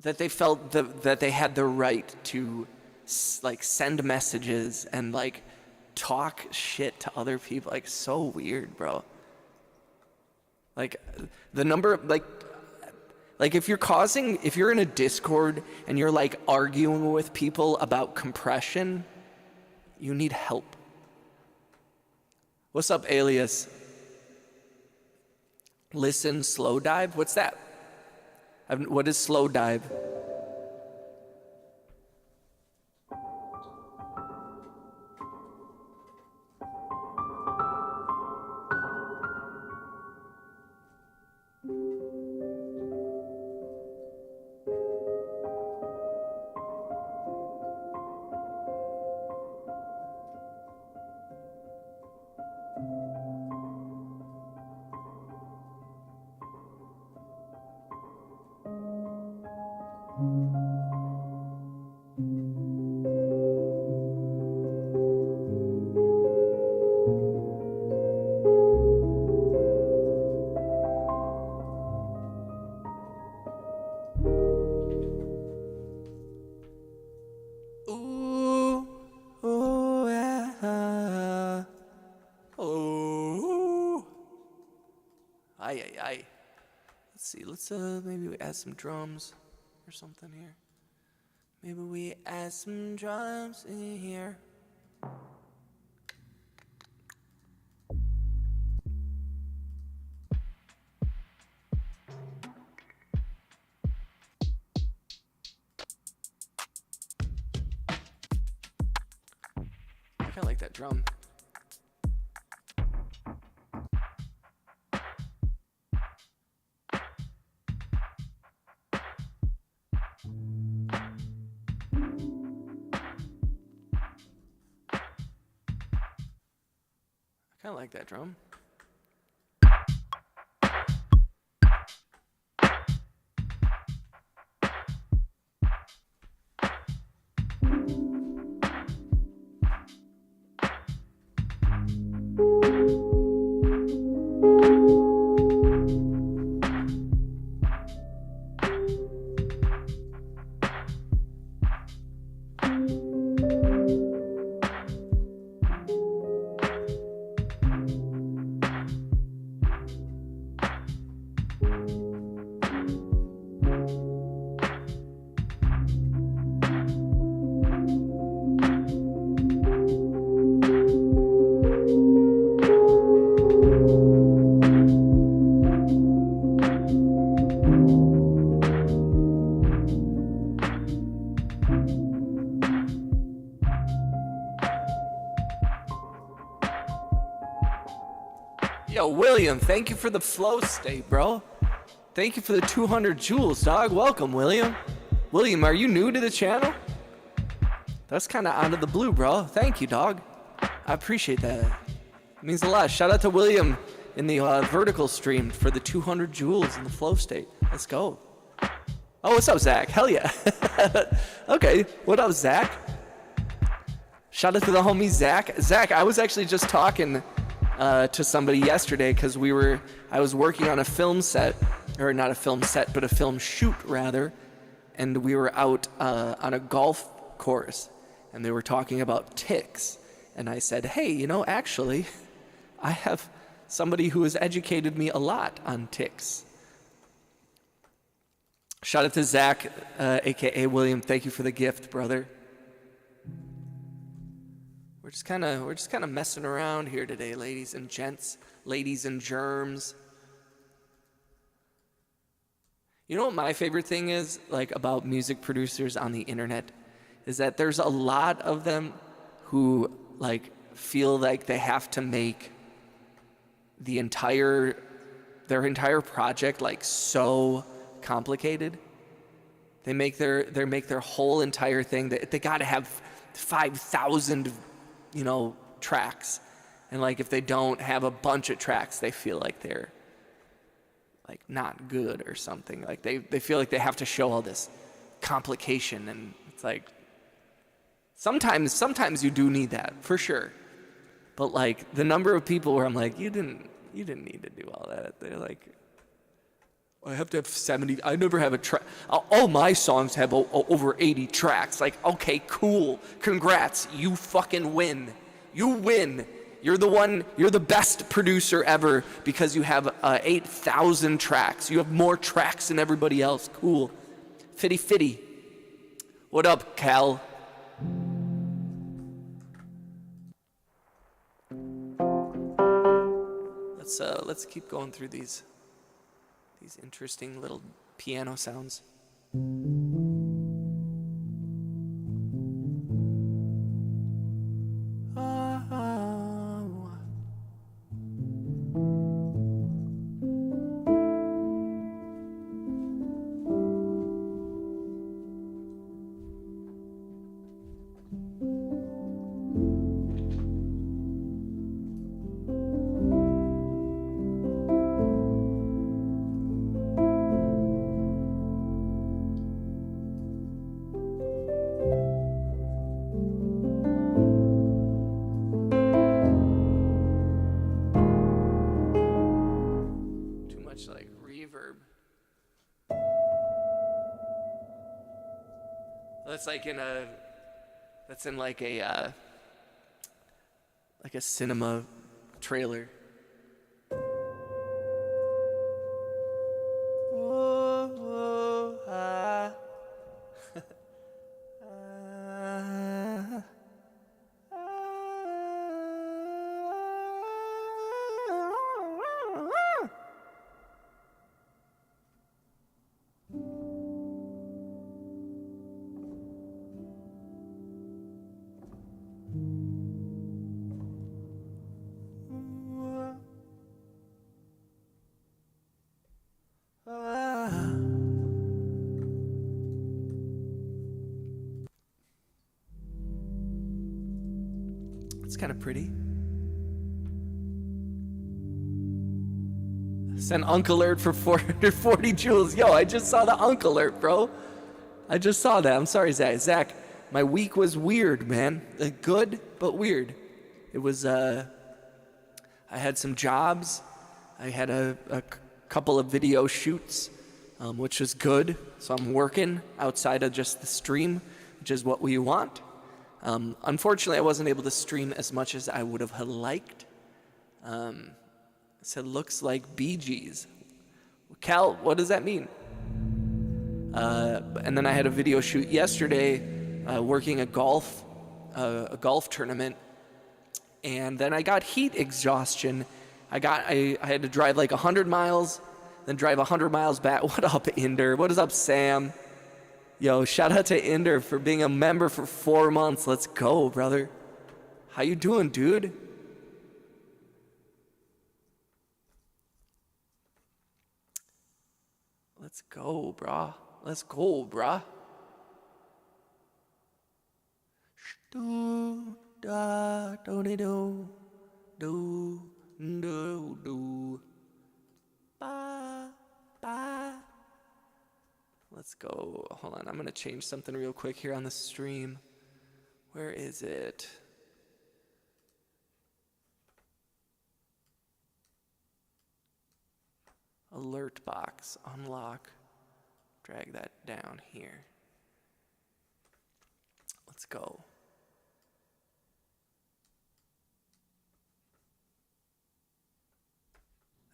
that they felt that they had the right to like send messages and like talk shit to other people. Like, so weird, bro. Like the number of like if you're in a Discord and you're like arguing with people about compression, you need help. What's up, Alias? Listen, slow dive? What's that? What is slow dive? Aye, aye, aye. Let's see. Let's maybe we add some drums or something here. Maybe we add some drums in here. I kind of like that drum. I kind of like that drum. Yo, William, thank you for the flow state, bro. Thank you for the 200 joules, dog. Welcome, William. William, are you new to the channel? That's kind of out of the blue, bro. Thank you, dog. I appreciate that. It means a lot. Shout out to William in the vertical stream for the 200 joules in the flow state. Let's go. Oh, what's up, Zach? Hell yeah. Okay, what up, Zach? Shout out to the homie Zach. Zach, I was actually just talking to somebody yesterday because I was working on a film set, or not a film set, but a film shoot rather, and we were out on a golf course, and they were talking about ticks, and I said, hey, actually, I have somebody who has educated me a lot on ticks. Shout out to Zach, aka William. Thank you for the gift, brother. We're just kind of messing around here today, ladies and gents, ladies and germs. You know what my favorite thing is, like, about music producers on the internet, is that there's a lot of them who, like, feel like they have to make their entire project, like, so complicated. They make their whole entire thing. They got to have 5,000 tracks, and like if they don't have a bunch of tracks, they feel like they're like not good or something. Like they feel like they have to show all this complication, and it's like sometimes you do need that for sure, but like the number of people where I'm like, you didn't need to do all that. They're like, I have to have 70. I never have a track. All my songs have over 80 tracks. Like, okay, cool. Congrats. You fucking win. You win. You're the best producer ever because you have 8,000 tracks. You have more tracks than everybody else. Cool. Fitty. What up, Cal? Let's keep going through these interesting little piano sounds. That's in like a cinema trailer. kind of pretty. Send Unk Alert for 440 jewels. Yo, I just saw the Unk Alert, bro. I just saw that. I'm sorry, Zach. Zach, my week was weird, man. Good, but weird. It was, I had some jobs. I had a couple of video shoots, which was good. So I'm working outside of just the stream, which is what we want. Unfortunately, I wasn't able to stream as much as I would have liked. It said, looks like Bee Gees. Cal, what does that mean? And then I had a video shoot yesterday, working a golf tournament. And then I got heat exhaustion. I had to drive like 100 miles, then drive 100 miles back. What up, Inder? What is up, Sam? Yo, shout out to Inder for being a member for 4 months. Let's go, brother. How you doing, dude? Let's go, brah. Let's go, brah. Do da do do do do do ba ba. Let's go. Hold on, I'm gonna change something real quick here on the stream. Where is it? Alert box, unlock, drag that down here. Let's go.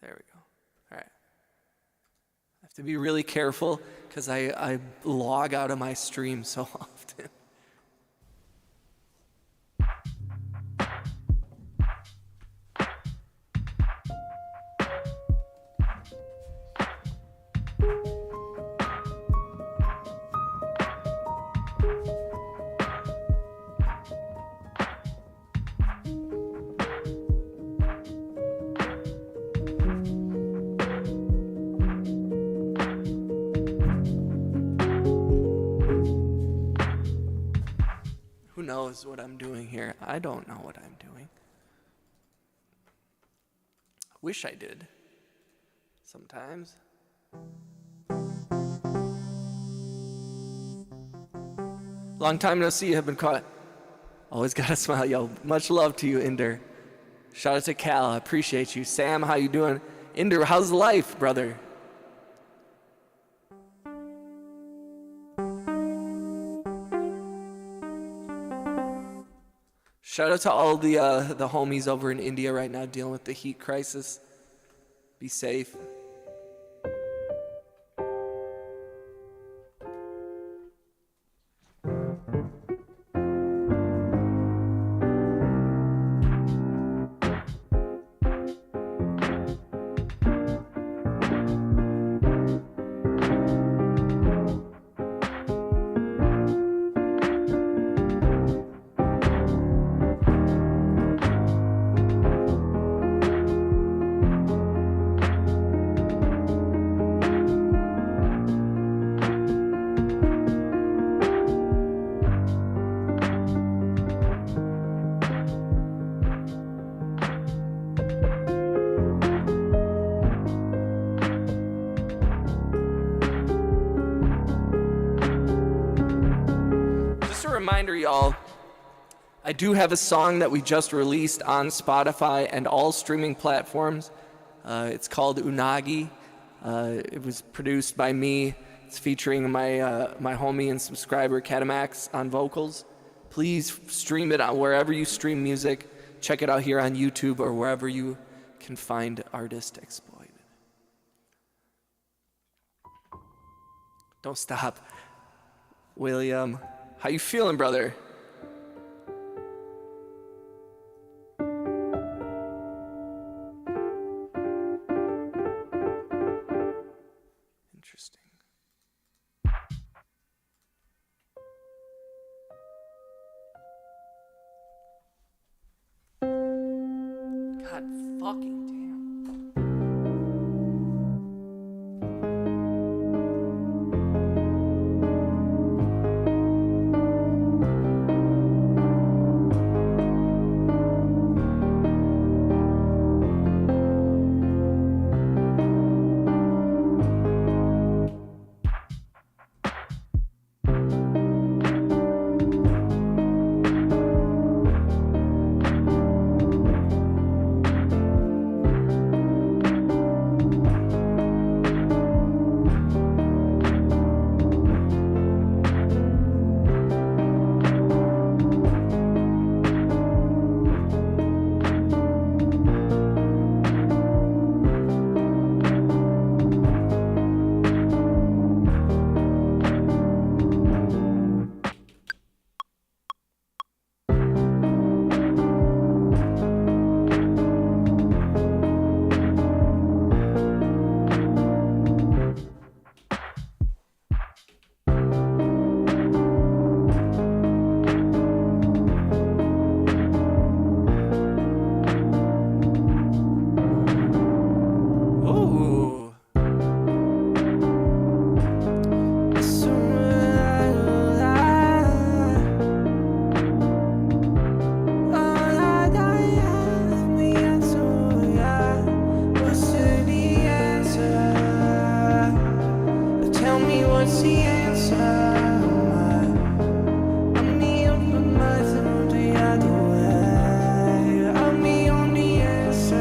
There we go. All right. I have to be really careful because I log out of my stream so often. Who knows what I'm doing here? I don't know what I'm doing. I wish I did. Sometimes. Long time no see, have been caught. Always gotta smile, yo. Much love to you, Inder. Shout out to Cal, I appreciate you. Sam, how you doing? Inder, how's life, brother? Shout out to all the homies over in India right now dealing with the heat crisis. Be safe. Reminder, y'all, I do have a song that we just released on Spotify and all streaming platforms. It's called Unagi. It was produced by me. It's featuring my my homie and subscriber Eganomixxxxxx on vocals. Please stream it on wherever you stream music. Check it out here on YouTube or wherever you can find artists exploited. Don't stop, William. How you feeling, brother? Interesting. God fucking damn. what's the answer? I'm me up with my through the other way. I'm me on the answer.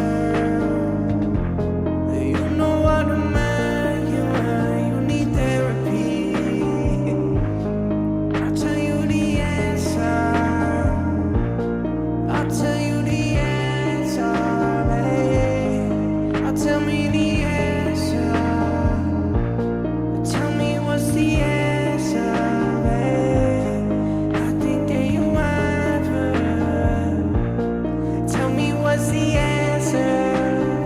You know what a man you are. You need therapy. I'll tell you the answer. I'll tell you the answer, babe. Tell me the answer. Tell me what's the answer, babe. I think that you answer. Tell me what's the answer,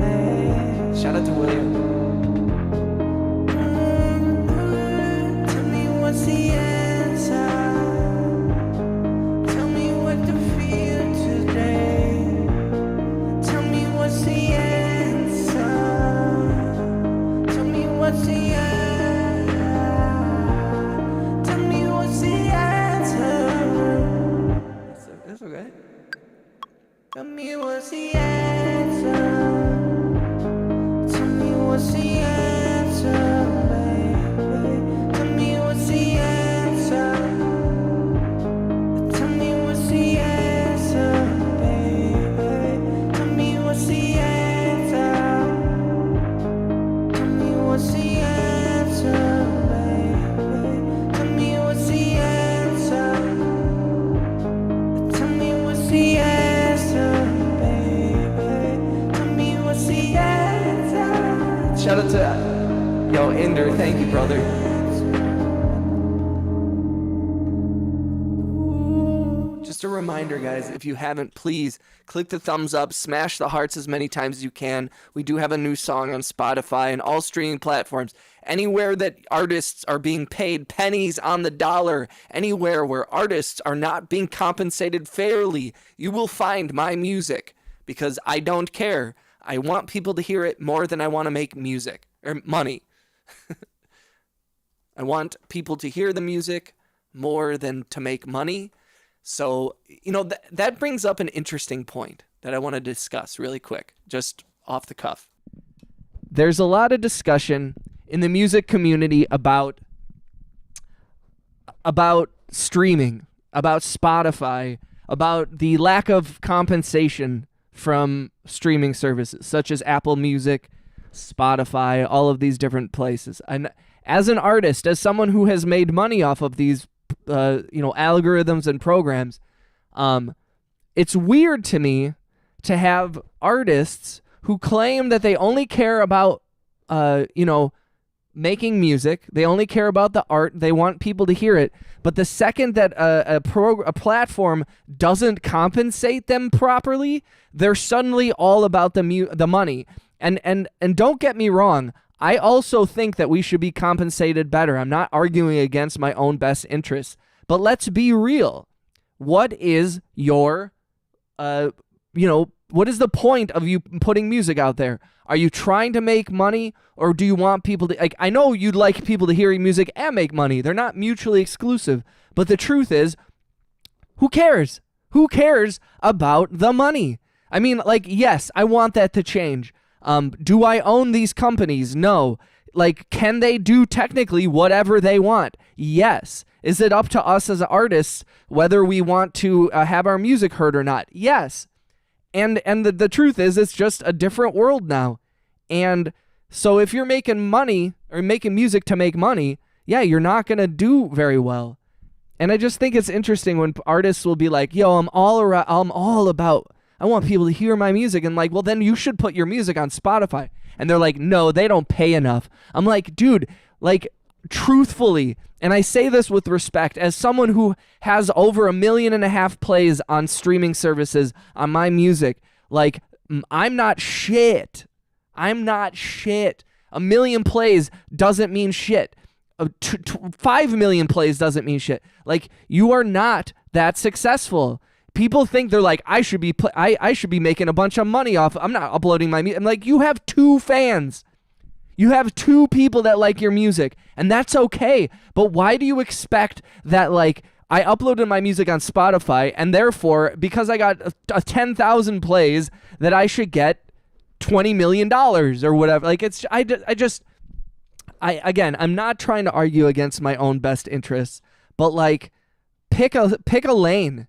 babe. Shout out to William. Tell me what's the answer. Tell me what to feel today. Tell me what's the answer. Tell me what's the answer. Tell me what's the answer. That's okay. Tell me what's the answer. Tell me what's the answer, baby. Tell me what's the answer. Tell me what's the answer, baby. Tell me what's the answer. Tell me what's the answer, baby. Tell me what's the answer. Tell me what's the answer, baby. Tell me what's the answer. Shout out to Inder. Thank you, brother. Just a reminder, guys, if you haven't, please click the thumbs up, smash the hearts as many times as you can. We do have a new song on Spotify and all streaming platforms. Anywhere that artists are being paid pennies on the dollar, anywhere where artists are not being compensated fairly, you will find my music, because I don't care. I want people to hear it more than I want to make music or money. I want people to hear the music more than to make money. So, that brings up an interesting point that I want to discuss really quick, just off the cuff. There's a lot of discussion in the music community about streaming, about Spotify, about the lack of compensation from streaming services such as Apple Music, Spotify, all of these different places. And as an artist, as someone who has made money off of these algorithms and programs, it's weird to me to have artists who claim that they only care about making music, they only care about the art, they want people to hear it, but the second that a platform doesn't compensate them properly, they're suddenly all about the money. And don't get me wrong, I also think that we should be compensated better. I'm not arguing against my own best interests, but let's be real. What is your, what is the point of you putting music out there? Are you trying to make money, or do you want people to, I know you'd like people to hear your music and make money. They're not mutually exclusive, but the truth is, who cares? Who cares about the money? I mean, yes, I want that to change. Do I own these companies? No. Can they do technically whatever they want? Yes. Is it up to us as artists whether we want to have our music heard or not? Yes. And the truth is, it's just a different world now. And so if you're making money or making music to make money, yeah, you're not going to do very well. And I just think it's interesting when artists will be like, yo, I'm all about, I want people to hear my music. And well, then you should put your music on Spotify. And they're like, no, they don't pay enough. I'm like, dude, truthfully, and I say this with respect, as someone who has over 1.5 million plays on streaming services on my music, I'm not shit. I'm not shit. 1 million plays doesn't mean shit. 5 million plays doesn't mean shit. You are not that successful. People think they're like, I should be making a bunch of money off. I'm not uploading my music. I'm like, you have 2 fans. You have 2 people that like your music, and that's okay. But why do you expect that, I uploaded my music on Spotify, and therefore, because I got 10,000 plays, that I should get $20 million or whatever? I'm not trying to argue against my own best interests, but like pick a lane.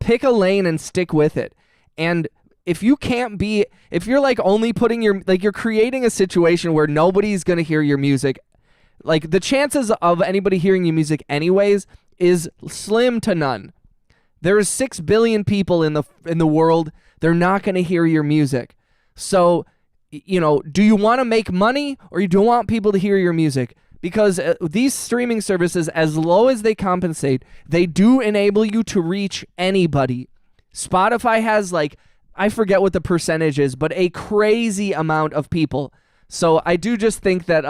Pick a lane and stick with it. And if you're like only putting you're creating a situation where nobody's going to hear your music, like the chances of anybody hearing your music anyways is slim to none. There is 6 billion people in the world. They're not going to hear your music. So, do you want to make money or you don't want people to hear your music? Because these streaming services, as low as they compensate, they do enable you to reach anybody. Spotify has I forget what the percentage is, but a crazy amount of people. So I do just think that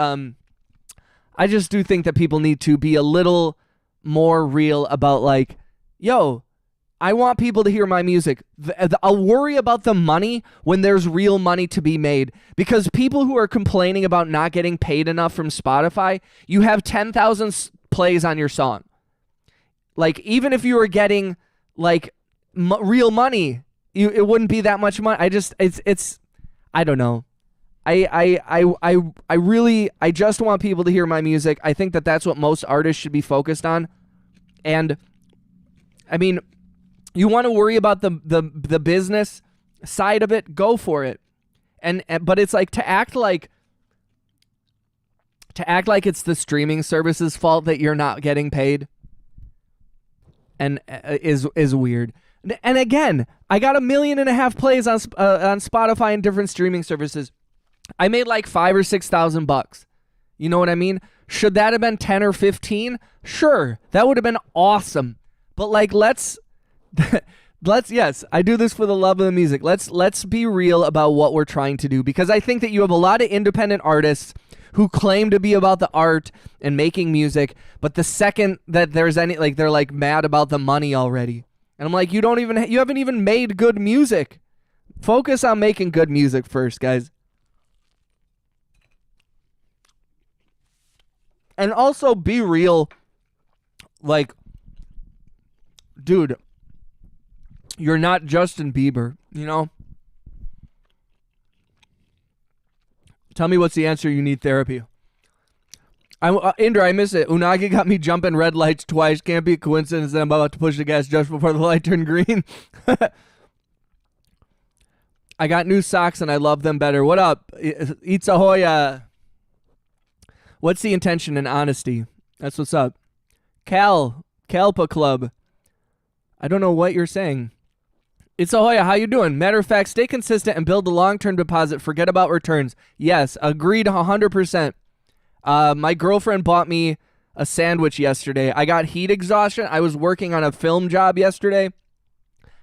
people need to be a little more real about yo, I want people to hear my music. I'll worry about the money when there's real money to be made. Because people who are complaining about not getting paid enough from Spotify, you have 10,000 plays on your song. Even if you were getting real money, it wouldn't be that much money. I don't know. I just want people to hear my music. I think that that's what most artists should be focused on. And I mean, you want to worry about the business side of it, go for it. But it's to act like it's the streaming service's fault that you're not getting paid and is weird. And again, I got 1.5 million plays on Spotify and different streaming services. I made $5,000 or $6,000. You know what I mean? Should that have been 10 or 15? Sure, that would have been awesome. But let's yes, I do this for the love of the music. Let's be real about what we're trying to do, because I think that you have a lot of independent artists who claim to be about the art and making music, but the second that there's any they're mad about the money already. And I'm you haven't even made good music. Focus on making good music first, guys. And also be real. Dude, you're not Justin Bieber, Tell me what's the answer. You need therapy. Indra, I miss it. Unagi got me jumping red lights twice. Can't be a coincidence that I'm about to push the gas just before the light turned green. I got new socks and I love them better. What up? It's Ahoya. What's the intention and honesty? That's what's up. Kalpa Club. I don't know what you're saying. It's Ahoya, how you doing? Matter of fact, stay consistent and build a long-term deposit. Forget about returns. Yes, agreed 100%. My girlfriend bought me a sandwich yesterday. I got heat exhaustion. I was working on a film job yesterday.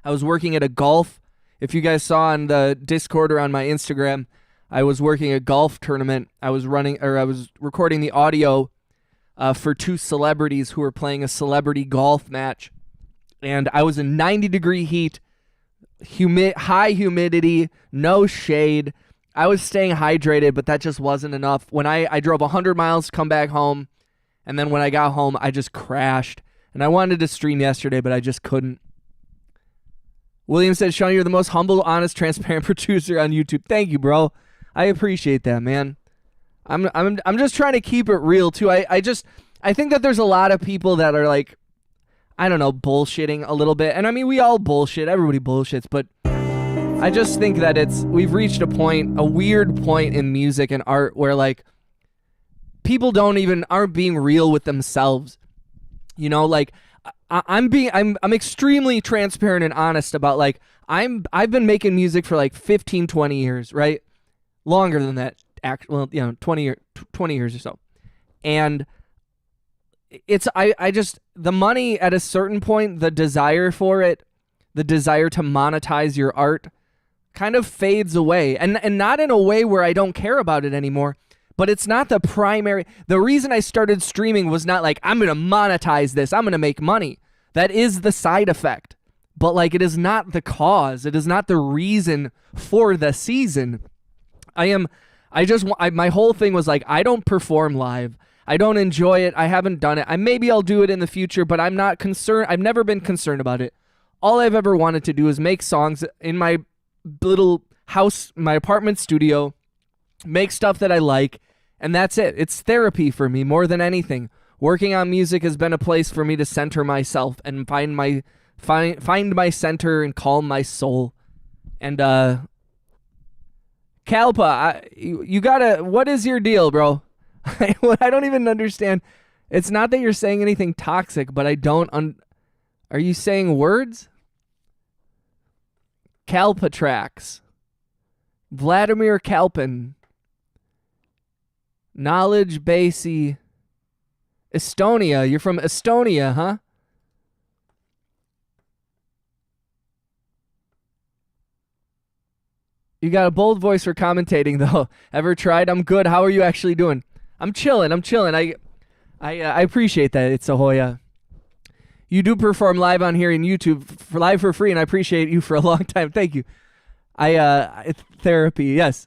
I was working at a golf. If you guys saw on the Discord or on my Instagram, I was working a golf tournament. I was recording the audio for 2 celebrities who were playing a celebrity golf match. And I was in 90-degree heat. High humidity, no shade. I was staying hydrated, but that just wasn't enough. When I drove 100 miles to come back home, and then when I got home, I just crashed. And I wanted to stream yesterday, but I just couldn't. William said, Sean, you're the most humble, honest, transparent producer on YouTube. Thank you, bro. I appreciate that, man. I'm just trying to keep it real, too. I think that there's a lot of people that are I don't know, bullshitting a little bit. And I mean, we all bullshit. Everybody bullshits. But I just think that we've reached a weird point in music and art where people aren't being real with themselves. I'm extremely transparent and honest about I've been making music for 15, 20 years, right? Longer than that. 20 years or so. And the money at a certain point, the desire for it, the desire to monetize your art kind of fades away. And not in a way where I don't care about it anymore, but it's not the primary. The reason I started streaming was not I'm going to monetize this. I'm going to make money. That is the side effect. But it is not the cause. It is not the reason for the season. My whole thing was I don't perform live. I don't enjoy it. I haven't done it. Maybe I'll do it in the future, but I'm not concerned. I've never been concerned about it. All I've ever wanted to do is make songs in my little house, my apartment studio, make stuff that I like, And that's it. It's therapy for me more than anything. Working on music has been a place for me to center myself and find my center and calm my soul. And Kalpa, you gotta, what is your deal, bro? I don't even understand. It's not that you're saying anything toxic, but I don't are you saying words? Kalpa tracks. Vladimir Kalpin. Knowledge Basey. Estonia. You're from Estonia, huh? You got a bold voice for commentating, though. Ever tried? I'm good. How are you actually doing? I'm chilling. I appreciate that, It's Ahoya. You do perform live on here in YouTube, live for free, and I appreciate you for a long time. Thank you. Therapy, yes.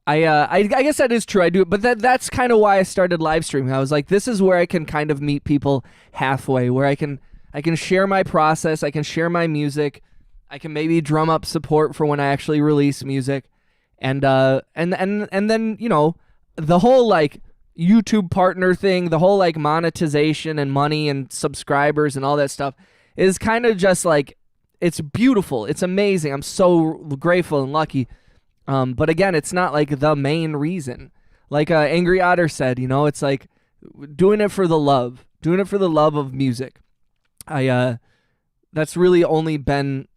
I guess that is true. I do, but that's kind of why I started live streaming. I was like, this is where I can kind of meet people halfway, where I can share my process, I can share my music, I can maybe drum up support for when I actually release music, and then, you know, the whole like YouTube partner thing, the whole like monetization and money and subscribers and all that stuff is kind of just like, it's beautiful, it's amazing. I'm so grateful and lucky. But again, it's not like the main reason. Like Angry Otter said, you know, it's like doing it for the love of music. That's really only been,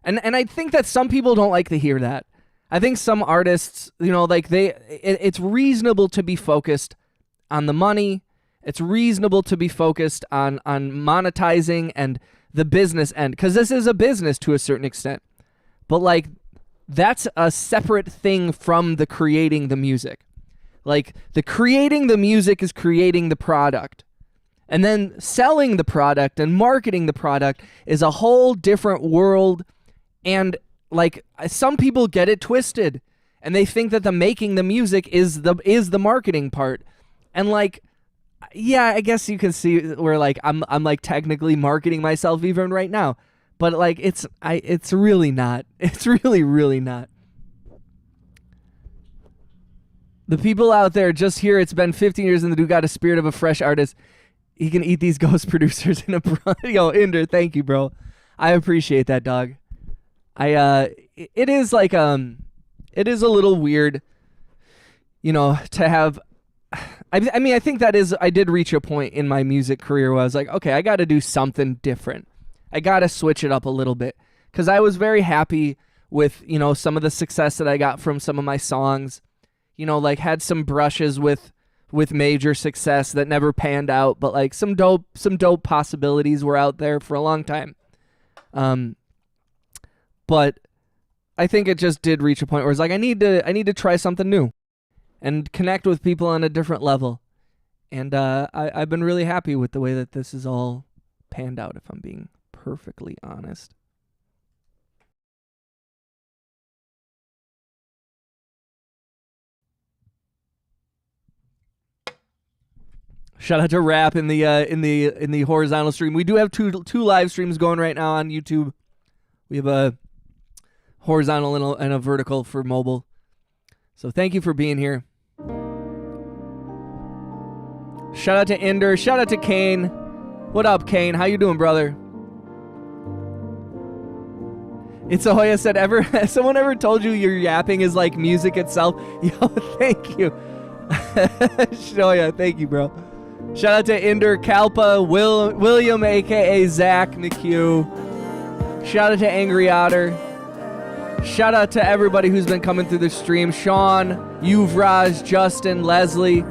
and I think that some people don't like to hear that. I think some artists, you know, like it's reasonable to be focused on the money. It's reasonable to be focused on monetizing and the business end, because this is a business to a certain extent. But like, that's a separate thing from the creating the music. Like, the creating the music is creating the product. And then selling the product and marketing the product is a whole different world. And like, some people get it twisted and they think that the making the music is the marketing part. And like, yeah, I guess you can see where like I'm like technically marketing myself even right now. But like, it's really not. It's really not. The people out there just here, it's been 15 years and the dude got a spirit of a fresh artist. He can eat these ghost producers in a yo, Inder, thank you, bro. I appreciate that, dog. It is like it is a little weird, you know, to have. I mean, I think that is, I did reach a point in my music career where I was like, okay, I got to do something different. I got to switch it up a little bit, because I was very happy with, you know, some of the success that I got from some of my songs, you know, like had some brushes with major success that never panned out, but like some dope possibilities were out there for a long time. But I think it just did reach a point where it's like, I need to try something new and connect with people on a different level. And I've been really happy with the way that this is all panned out, if I'm being perfectly honest. Shout out to Rap in the horizontal stream. We do have two live streams going right now on YouTube. We have a horizontal and a vertical for mobile. So thank you for being here. Shout out to Ender. Shout out to Kane. What up, Kane? How you doing, brother? It's Ahoya said, has someone ever told you your yapping is like music itself? Yo, thank you. Shoya, thank you, bro. Shout out to Ender, Kalpa, William, a.k.a. Zach McHugh. Shout out to Angry Otter. Shout out to everybody who's been coming through the stream. Sean, Yuvraj, Justin, Leslie,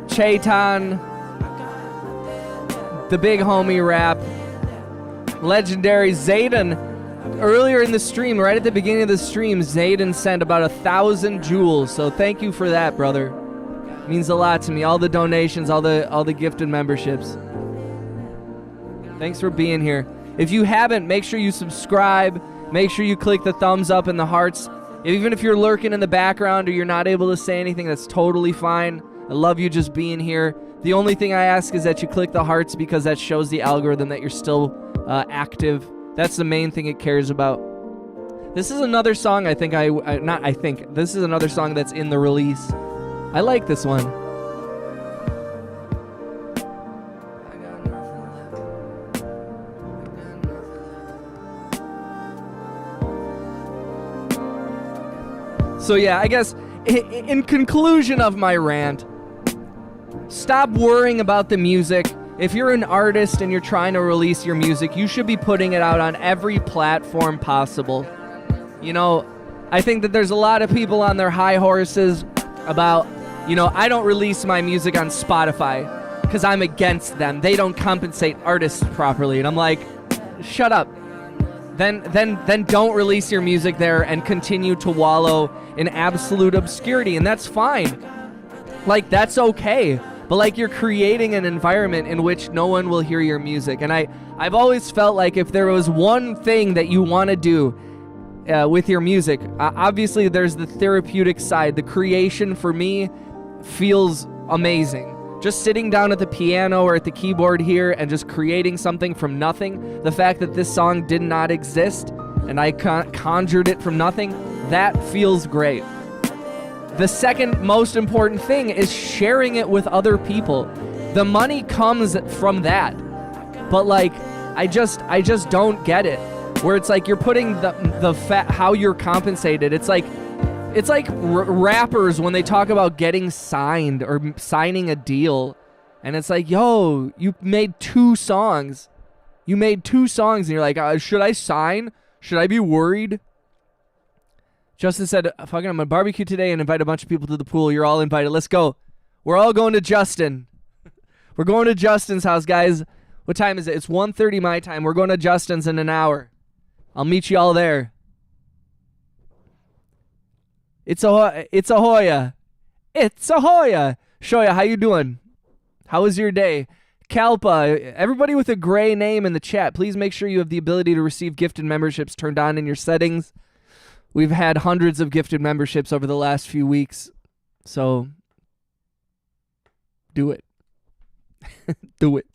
Chaitan, the big homie Rap, legendary Zayden. Earlier in the stream, right at the beginning of the stream, Zayden sent about 1,000 jewels. So thank you for that, brother. It means a lot to me. All the donations, all the gifted memberships. Thanks for being here. If you haven't, make sure you subscribe. Make sure you click the thumbs up and the hearts. Even if you're lurking in the background or you're not able to say anything, that's totally fine. I love you just being here. The only thing I ask is that you click the hearts, because that shows the algorithm that you're still active. That's the main thing it cares about. This is another song this is another song that's in the release. I like this one. So yeah, I guess in conclusion of my rant, stop worrying about the music. If you're an artist and you're trying to release your music, you should be putting it out on every platform possible. You know, I think that there's a lot of people on their high horses about, you know, I don't release my music on Spotify because I'm against them. They don't compensate artists properly. And I'm like, shut up. Then don't release your music there and continue to wallow in absolute obscurity, and that's fine. Like, that's okay. But like, you're creating an environment in which no one will hear your music. And I've always felt like if there was one thing that you want to do with your music, obviously there's the therapeutic side. The creation for me feels amazing. Just sitting down at the piano or at the keyboard here and just creating something from nothing. The fact that this song did not exist and I conjured it from nothing, that feels great. The second most important thing is sharing it with other people. The money comes from that. But like, I just don't get it. Where it's like you're putting how you're compensated. It's like rappers when they talk about getting signed or signing a deal, and it's like, yo, you made 2 songs. You made 2 songs, and you're like, should I sign? Should I be worried? Justin said, fucking, I'm gonna barbecue today and invite a bunch of people to the pool. You're all invited. Let's go. We're all going to Justin. We're going to Justin's house, guys. What time is it? It's 1:30 my time. We're going to Justin's in an hour. I'll meet you all there. It's Ahoya. It's Ahoya. Shoya, how you doing? How was your day? Kalpa, everybody with a gray name in the chat, please make sure you have the ability to receive gifted memberships turned on in your settings. We've had hundreds of gifted memberships over the last few weeks, so do it. Do it.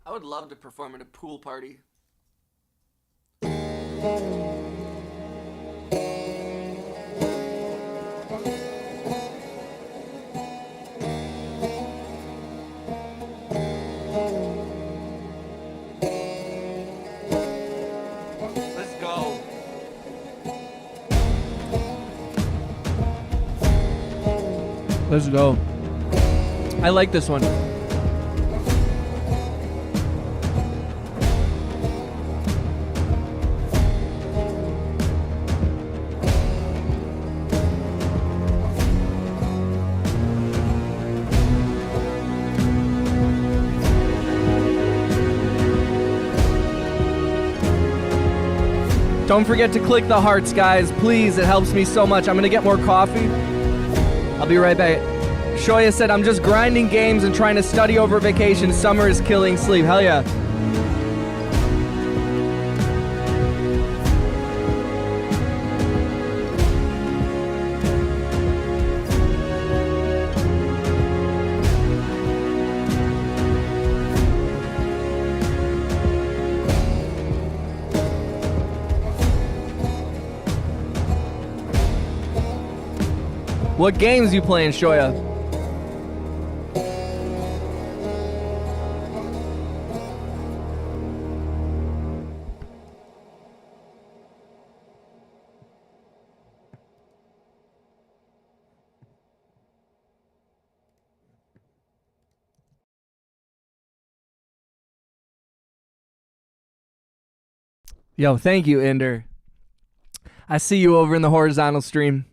I would love to perform at a pool party. Let's go. Let's go. I like this one. Don't forget to click the hearts, guys. Please, it helps me so much. I'm going to get more coffee. I'll be right back. Shoya said, I'm just grinding games and trying to study over vacation. Summer is killing sleep. Hell yeah. What games you playing, Shoya? Yo, thank you, Ender. I see you over in the horizontal stream.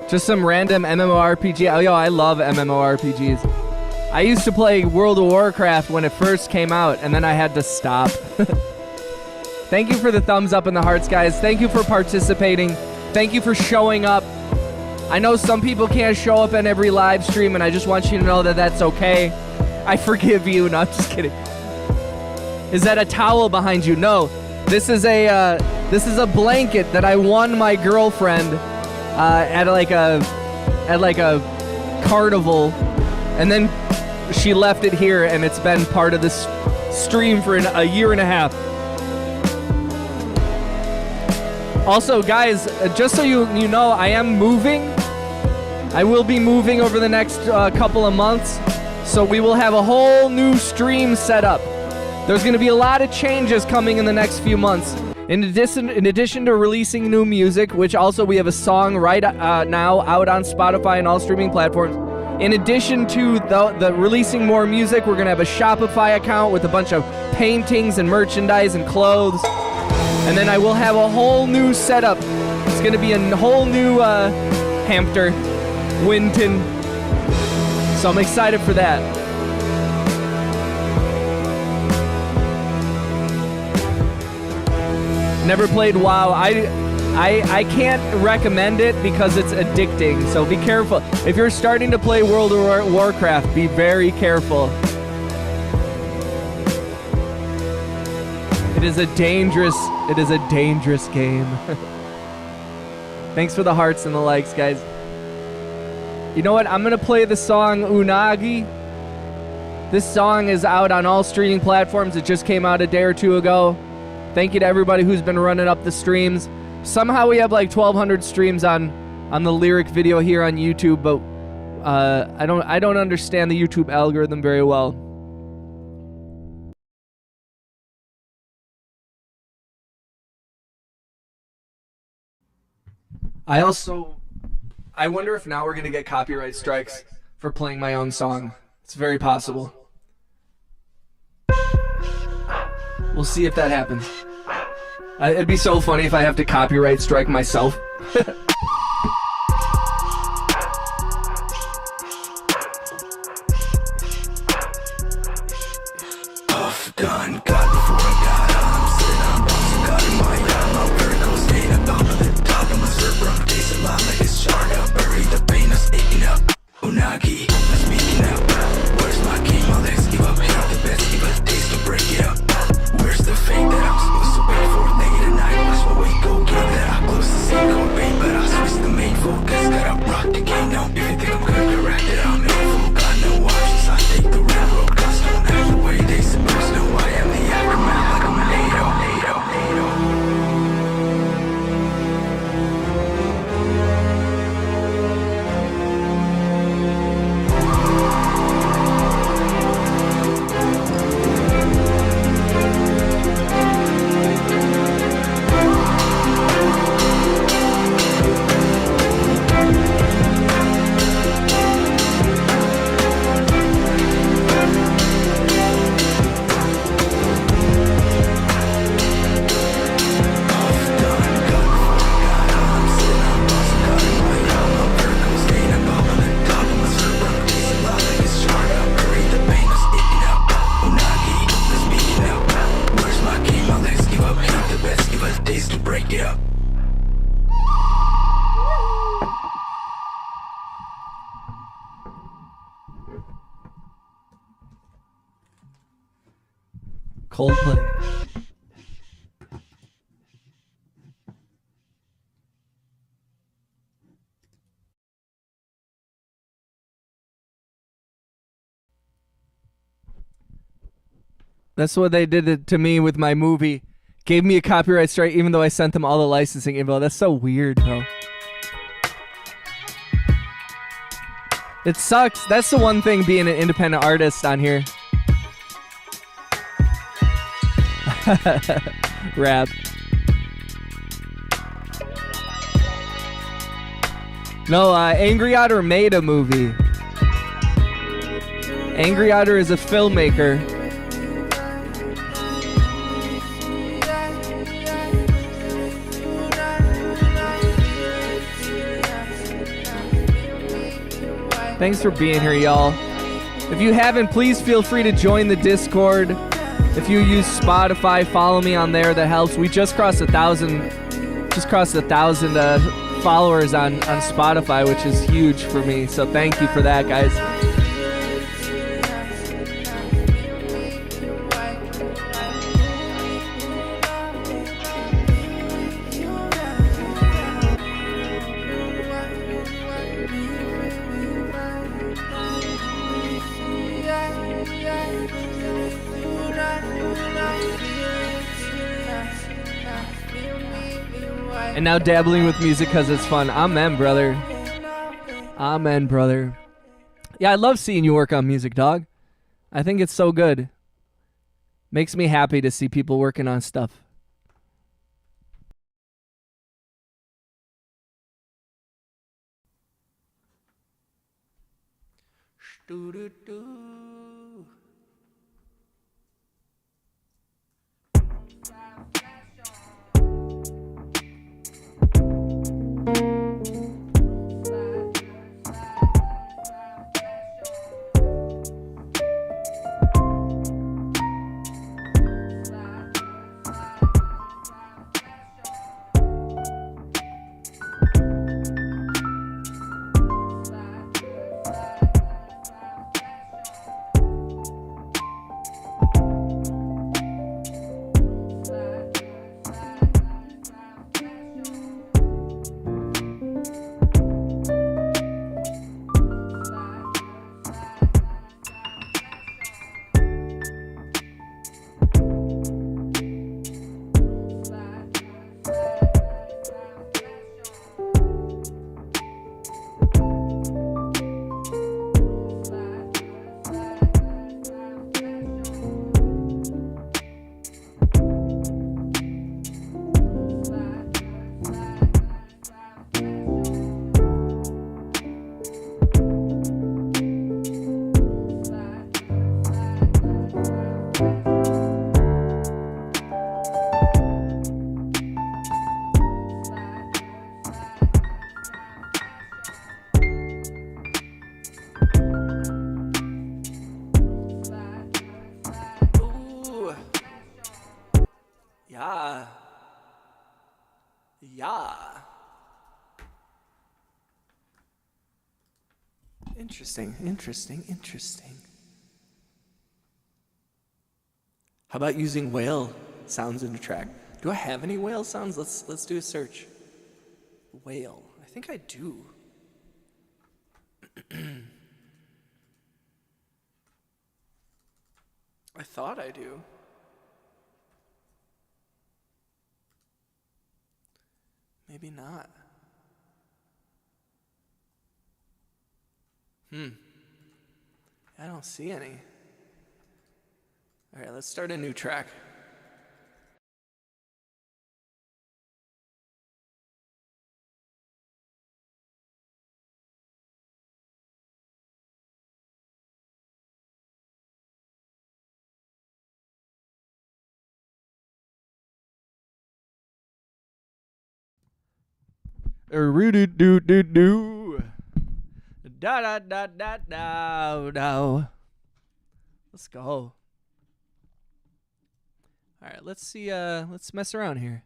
Just some random MMORPG. Oh, yo, I love MMORPGs. I used to play World of Warcraft when it first came out, and then I had to stop. Thank you for the thumbs up and the hearts, guys. Thank you for participating. Thank you for showing up. I know some people can't show up in every live stream, and I just want you to know that that's okay. I forgive you. No, I'm just kidding. Is that a towel behind you? No. This is a blanket that I won my girlfriend at like a carnival, and then she left it here, and it's been part of this stream for a year and a half. Also, guys, just so you know, I am moving. I will be moving over the next couple of months, so we will have a whole new stream set up. There's going to be a lot of changes coming in the next few months. In addition to releasing new music, which also we have a song right now out on Spotify and all streaming platforms. In addition to the releasing more music, we're going to have a Shopify account with a bunch of paintings and merchandise and clothes. And then I will have a whole new setup. It's going to be a whole new Hampton, Winton. So I'm excited for that. Never played WoW. I can't recommend it because it's addicting. So be careful. If you're starting to play World of Warcraft, be very careful. It is a dangerous game. Thanks for the hearts and the likes, guys. You know what? I'm going to play the song Unagi. This song is out on all streaming platforms. It just came out a day or two ago. Thank you to everybody who's been running up the streams. Somehow we have like 1,200 streams on the lyric video here on YouTube, but I don't understand the YouTube algorithm very well. I wonder if now we're going to get copyright strikes for playing my own song. It's very possible. We'll see if that happens. It'd be so funny if I have to copyright strike myself. Done, got before I got on. I'm sitting on boss, got in my eye. My vertical staying up top of the top of my server. I'm tasting a lot like it's charred up. Buried the pain, I'm eating up. Unagi, I'm speaking up. Where's my king? My legs give up. Hate the best, give a taste to break it up. Where's the fate that I'm supposed to wait for? Late at night, watch my weight go. Get that I close the same cold pain, but I switch the main focus. Gotta rock the game now. If you think I'm good, correct it. I'm in full. Got no options. I take the railroad. Cause don't act the way they supposed to. I am the aftermath like I'm a NATO. Coldplay. That's what they did to me with my movie. Gave me a copyright strike even though I sent them all the licensing info. That's so weird, bro. It sucks. That's the one thing being an independent artist on here. Rap. No, Angry Otter made a movie. Angry Otter is a filmmaker. Thanks for being here, y'all. If you haven't, please feel free to join the Discord. If you use Spotify, follow me on there. That helps. We just crossed 1,000. Just crossed 1,000 followers on Spotify, which is huge for me. So thank you for that, guys. And now dabbling with music because it's fun. Amen, brother. Amen, brother. Yeah, I love seeing you work on music, dog. I think it's so good. Makes me happy to see people working on stuff. Yeah. Yeah. Interesting. How about using whale sounds in a track? Do I have any whale sounds? Let's do a search. Whale. I think I do. I thought I do. Maybe not. I don't see any. All right, let's start a new track. Do da da da da da da. Let's go. All right, let's see. Let's mess around here.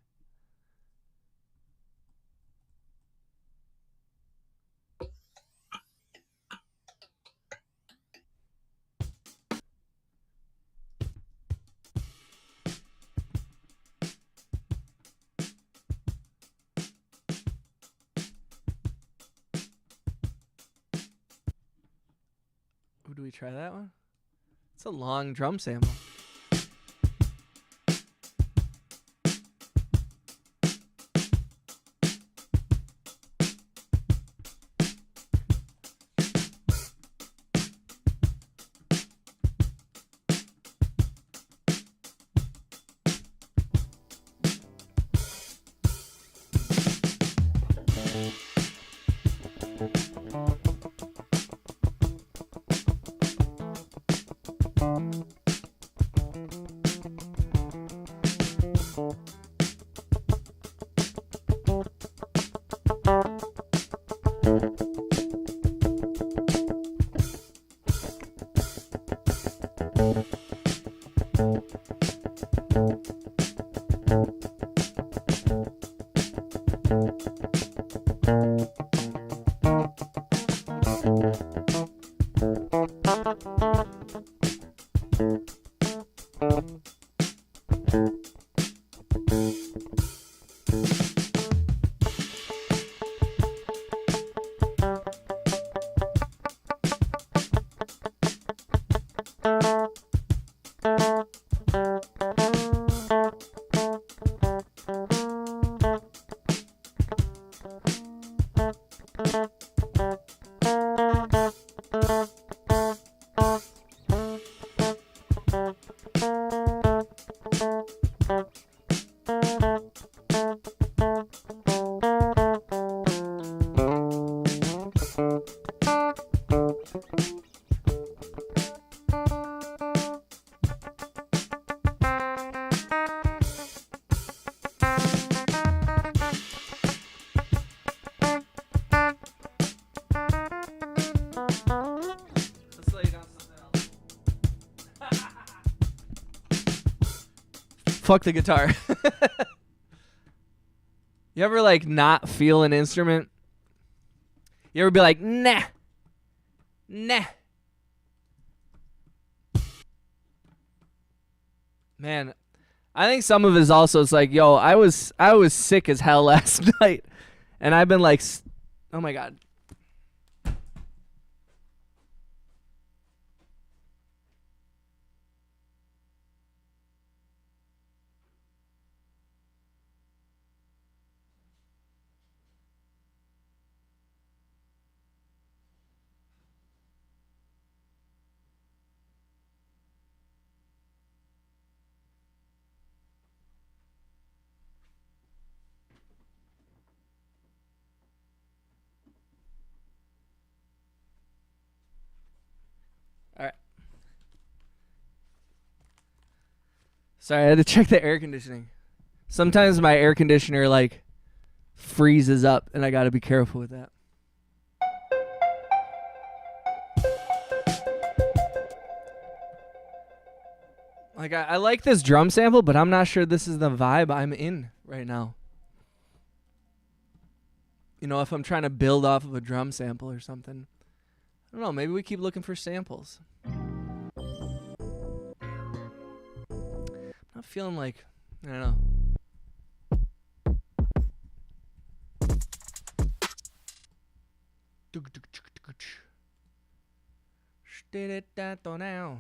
Ooh, do we try that one? It's a long drum sample. Let's lay down something else. Fuck the guitar. You ever like not feel an instrument? You ever be like, nah. Man, I think some of it is also, it's like, yo, I was sick as hell last night, and I've been like, oh my God. All right. Sorry, I had to check the air conditioning. Sometimes my air conditioner like freezes up, and I got to be careful with that. Like I like this drum sample, but I'm not sure this is the vibe I'm in right now. You know, if I'm trying to build off of a drum sample or something. I don't know, maybe we keep looking for samples. Not feeling like, I don't know. Now.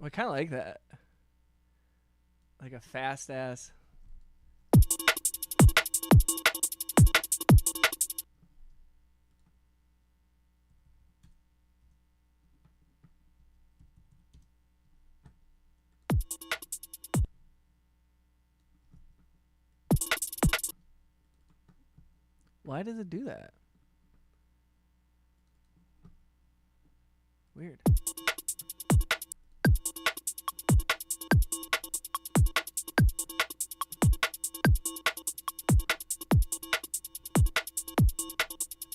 I kind of like that. Like a fast ass. Why does it do that? Weird.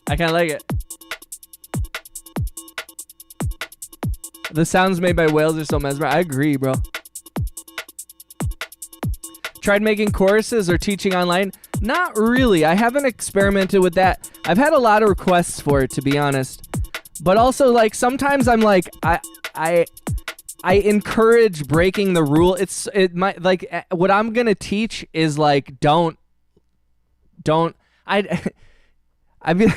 I kind of like it. The sounds made by whales are so mesmerizing. I agree, bro. Tried making choruses or teaching online? Not really. I haven't experimented with that. I've had a lot of requests for it, to be honest. But also, like, sometimes I'm like, I encourage breaking the rule. What I'm gonna teach is like, I mean,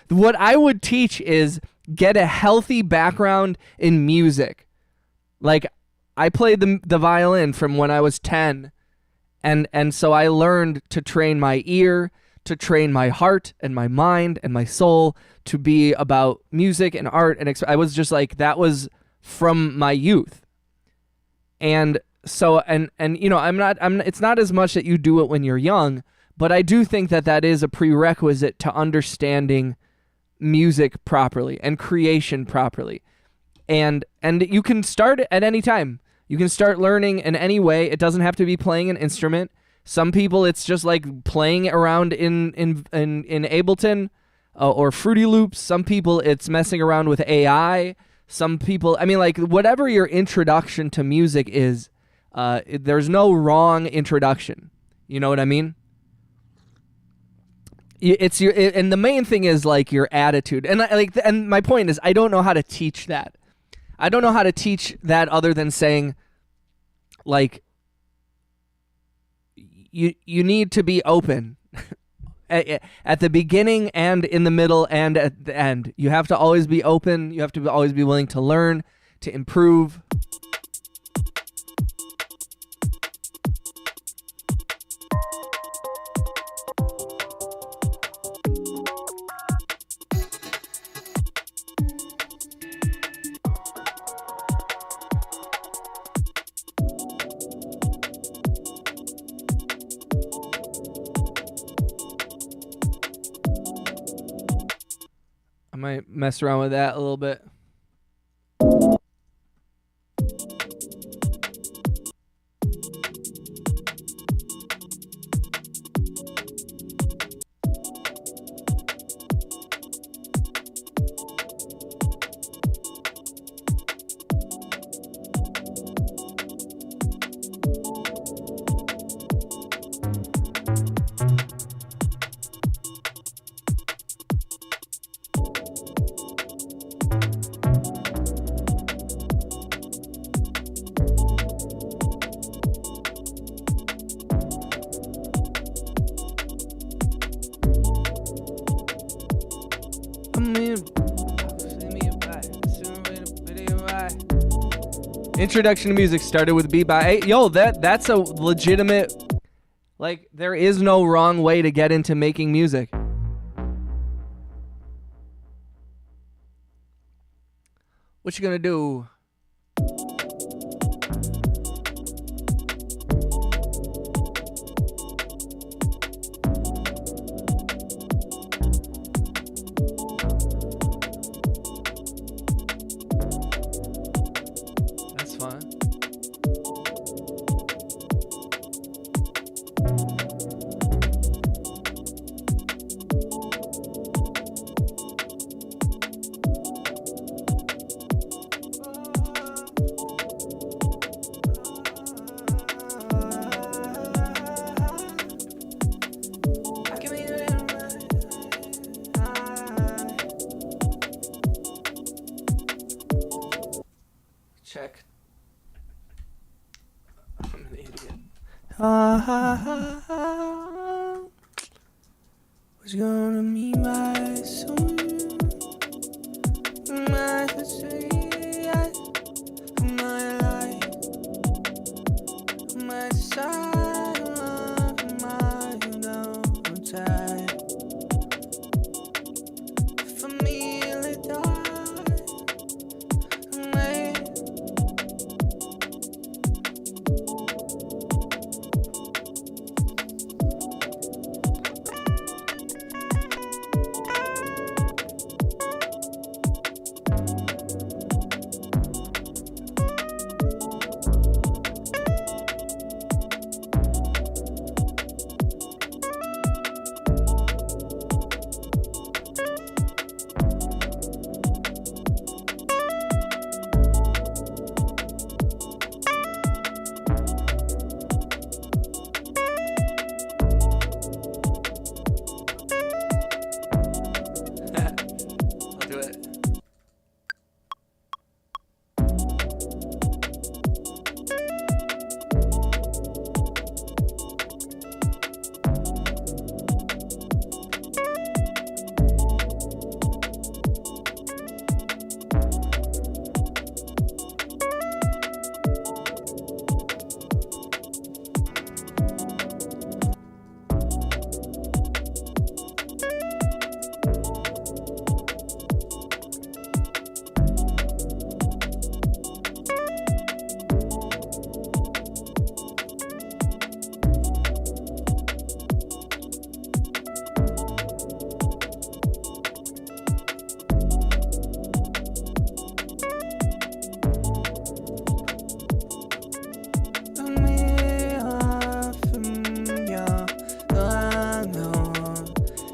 what I would teach is get a healthy background in music. Like, I played the violin from when I was 10, and so I learned to train my ear, to train my heart and my mind and my soul to be about music and art, and I was just like, that was from my youth. And so, and you know, it's not as much that you do it when you're young, but I do think that is a prerequisite to understanding music properly and creation properly. And you can start at any time. You can start learning in any way. It doesn't have to be playing an instrument. Some people, it's just like playing around in Ableton or Fruity Loops. Some people, it's messing around with AI. Some people, I mean, like, whatever your introduction to music is, there's no wrong introduction. You know what I mean? It's and the main thing is like your attitude. And my point is, I don't know how to teach that. I don't know how to teach that other than saying, like, you need to be open at the beginning and in the middle and at the end. You have to always be open. You have to always be willing to learn, to improve. I might mess around with that a little bit. Introduction to music started with beat by yo, that's a legitimate, like, there is no wrong way to get into making music. What you gonna do? That's fun. Check. I'm an idiot. What's gonna be my soul? My say my life, my side, my downside. For me, let die.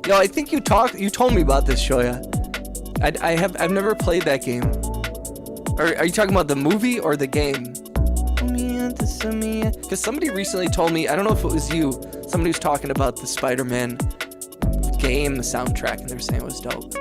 Yo, I think you told me about this, Shoya. I've never played that game. Are you talking about the movie or the game? Because somebody recently told me, I don't know if it was you, somebody was talking about the Spider-Man game, the soundtrack, and they were saying it was dope.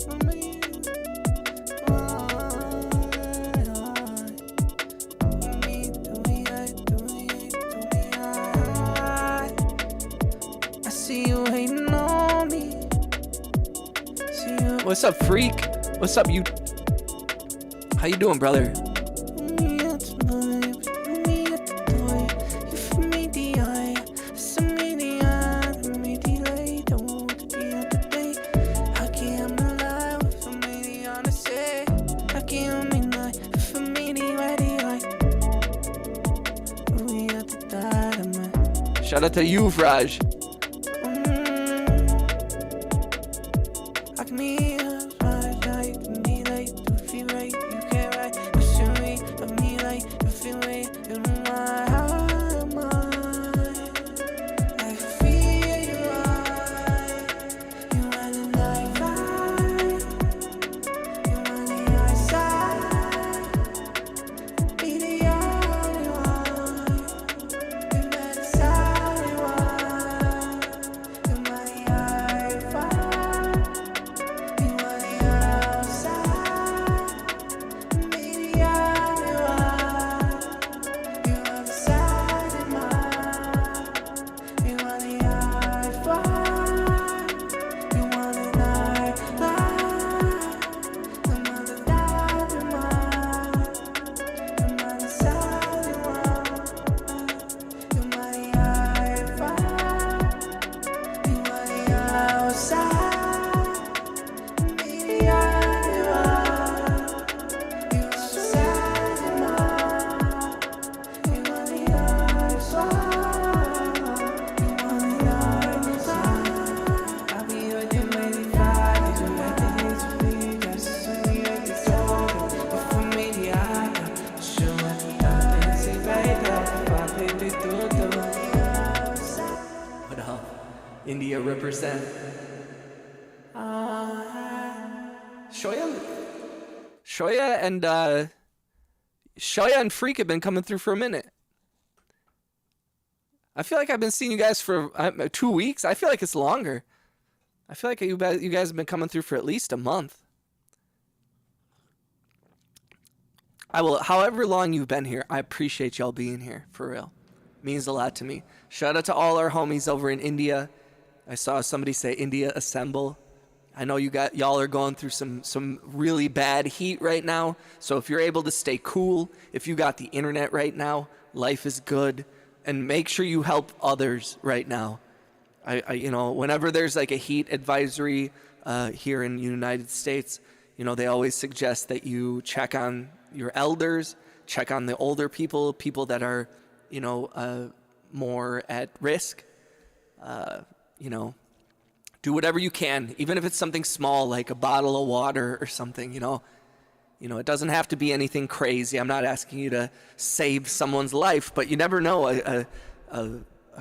For me, What's up, freak? What's up, you? How you doing, brother? Shout out to you, Raj. India represent. Shoya and Freak have been coming through for a minute. I feel like I've been seeing you guys for 2 weeks. I feel like it's longer. I feel like you guys have been coming through for at least a month. However long you've been here, I appreciate y'all being here, for real. Means a lot to me. Shout out to all our homies over in India. I saw somebody say India assemble. I know y'all are going through some really bad heat right now. So if you're able to stay cool, if you got the internet right now, life is good. And make sure you help others right now. Whenever there's like a heat advisory here in the United States, they always suggest that you check on your elders, check on the older people that are, more at risk. Do whatever you can, even if it's something small like a bottle of water or something, it doesn't have to be anything crazy. I'm not asking you to save someone's life, but you never know, a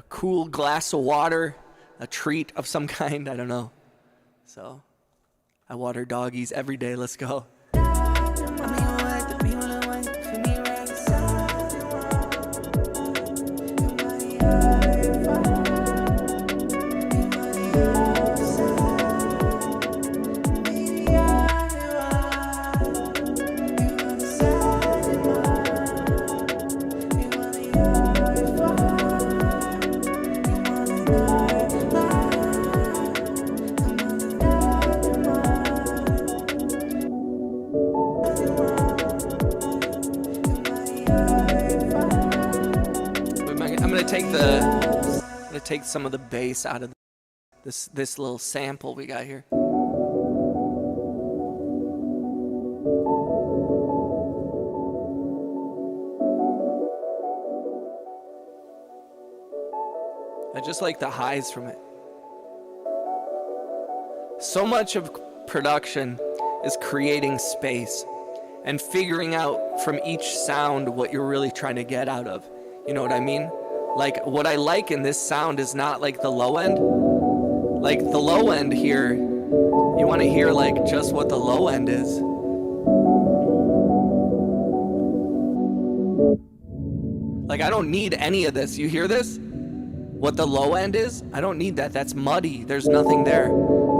cool glass of water, a treat of some kind, I don't know. So I water doggies every day. Let's go. Take some of the bass out of this little sample we got here. I just like the highs from it. So much of production is creating space and figuring out from each sound what you're really trying to get out of. You know what I mean? Like, what I like in this sound is not like the low end. Like, the low end here, you want to hear like just what the low end is. Like, I don't need any of this. You hear this? What the low end is? I don't need that. That's muddy. There's nothing there.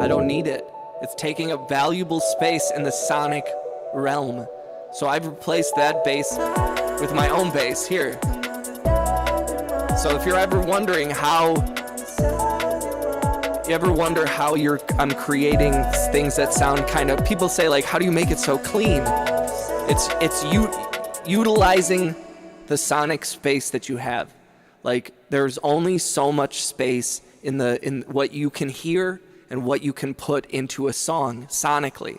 I don't need it. It's taking up valuable space in the sonic realm. So I've replaced that bass with my own bass here. So if you're ever wondering how, You ever wonder how I'm creating things that sound kind of, people say like, how do you make it so clean? It's utilizing the sonic space that you have. Like, there's only so much space in what you can hear and what you can put into a song sonically.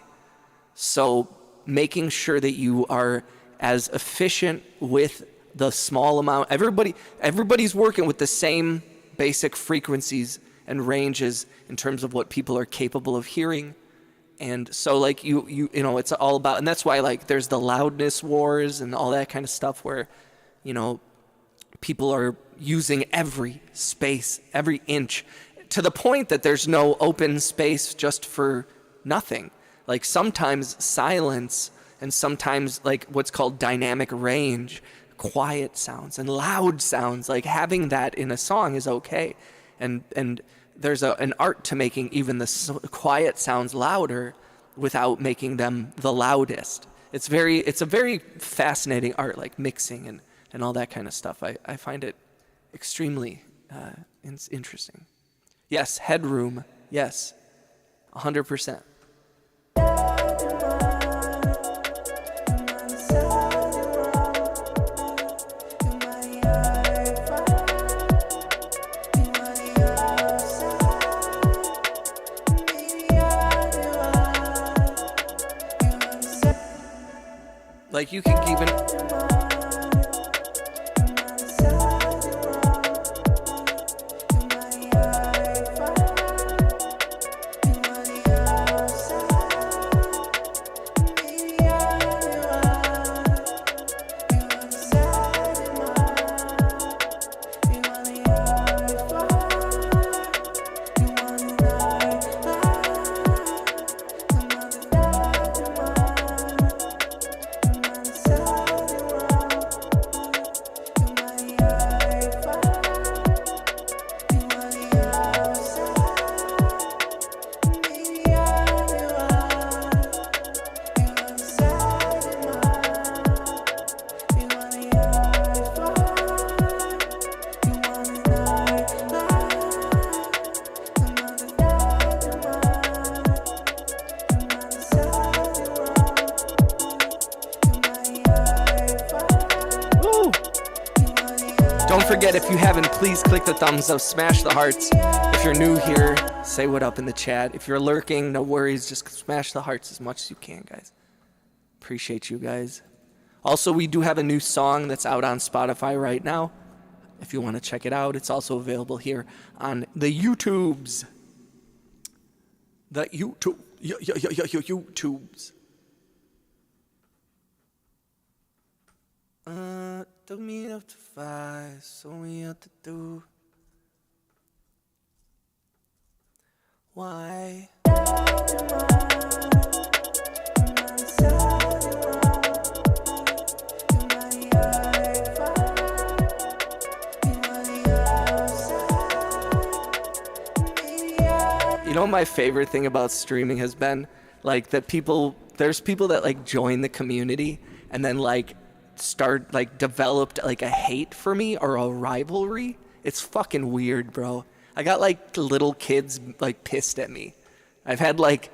So making sure that you are as efficient with the small amount. Everybody's working with the same basic frequencies and ranges in terms of what people are capable of hearing. And so like you know, it's all about, and that's why like there's the loudness wars and all that kind of stuff where, you know, people are using every space, every inch, to the point that there's no open space just for nothing. Like sometimes silence and sometimes like what's called dynamic range, quiet sounds and loud sounds, like having that in a song is okay. And there's an art to making even the quiet sounds louder without making them the loudest. It's a very fascinating art, like mixing and all that kind of stuff. I find it extremely interesting. Yes, headroom. Yes, 100%. Like you can even don't forget, if you haven't, please click the thumbs up, smash the hearts. If you're new here, say what up in the chat. If you're lurking, no worries, just smash the hearts as much as you can, guys. Appreciate you guys. Also, we do have a new song that's out on Spotify right now. If you want to check it out, it's also available here on the YouTubes. The YouTubes. Took me up to 5, so we have to do. Why? You know, my favorite thing about streaming has been like that there's people that like join the community and then like developed like a hate for me or a rivalry. It's fucking weird, bro. I got like little kids like pissed at me. I've had like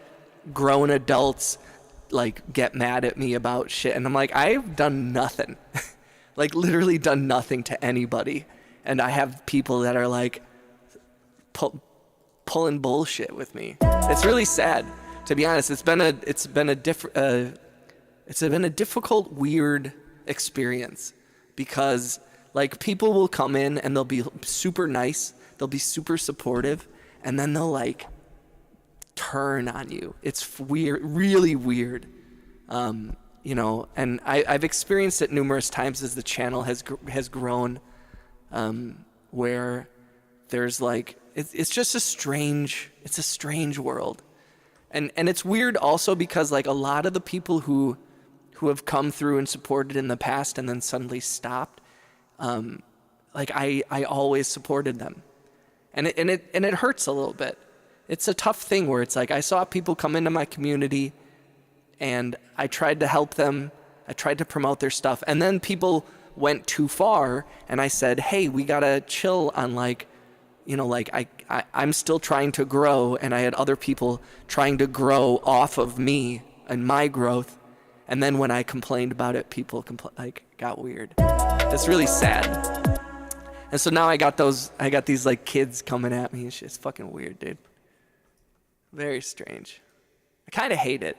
grown adults like get mad at me about shit, and I'm like, I've done nothing. Like literally done nothing to anybody, and I have people that are like pulling bullshit with me. It's really sad, to be honest. It's been a difficult, weird experience, because like people will come in and they'll be super nice, they'll be super supportive, and then they'll like turn on you. It's weird, really weird. You know, and I've experienced it numerous times as the channel has grown, where there's like it's just a strange world, and it's weird also because like a lot of the people who have come through and supported in the past and then suddenly stopped, like I always supported them, and it hurts a little bit. It's a tough thing where it's like I saw people come into my community and I tried to help them, I tried to promote their stuff, and then people went too far and I said, hey, we gotta chill on like, like I'm still trying to grow, and I had other people trying to grow off of me and my growth. And then when I complained about it, people got weird. It's really sad. And so now I got these like kids coming at me. It's just fucking weird, dude. Very strange. I kind of hate it.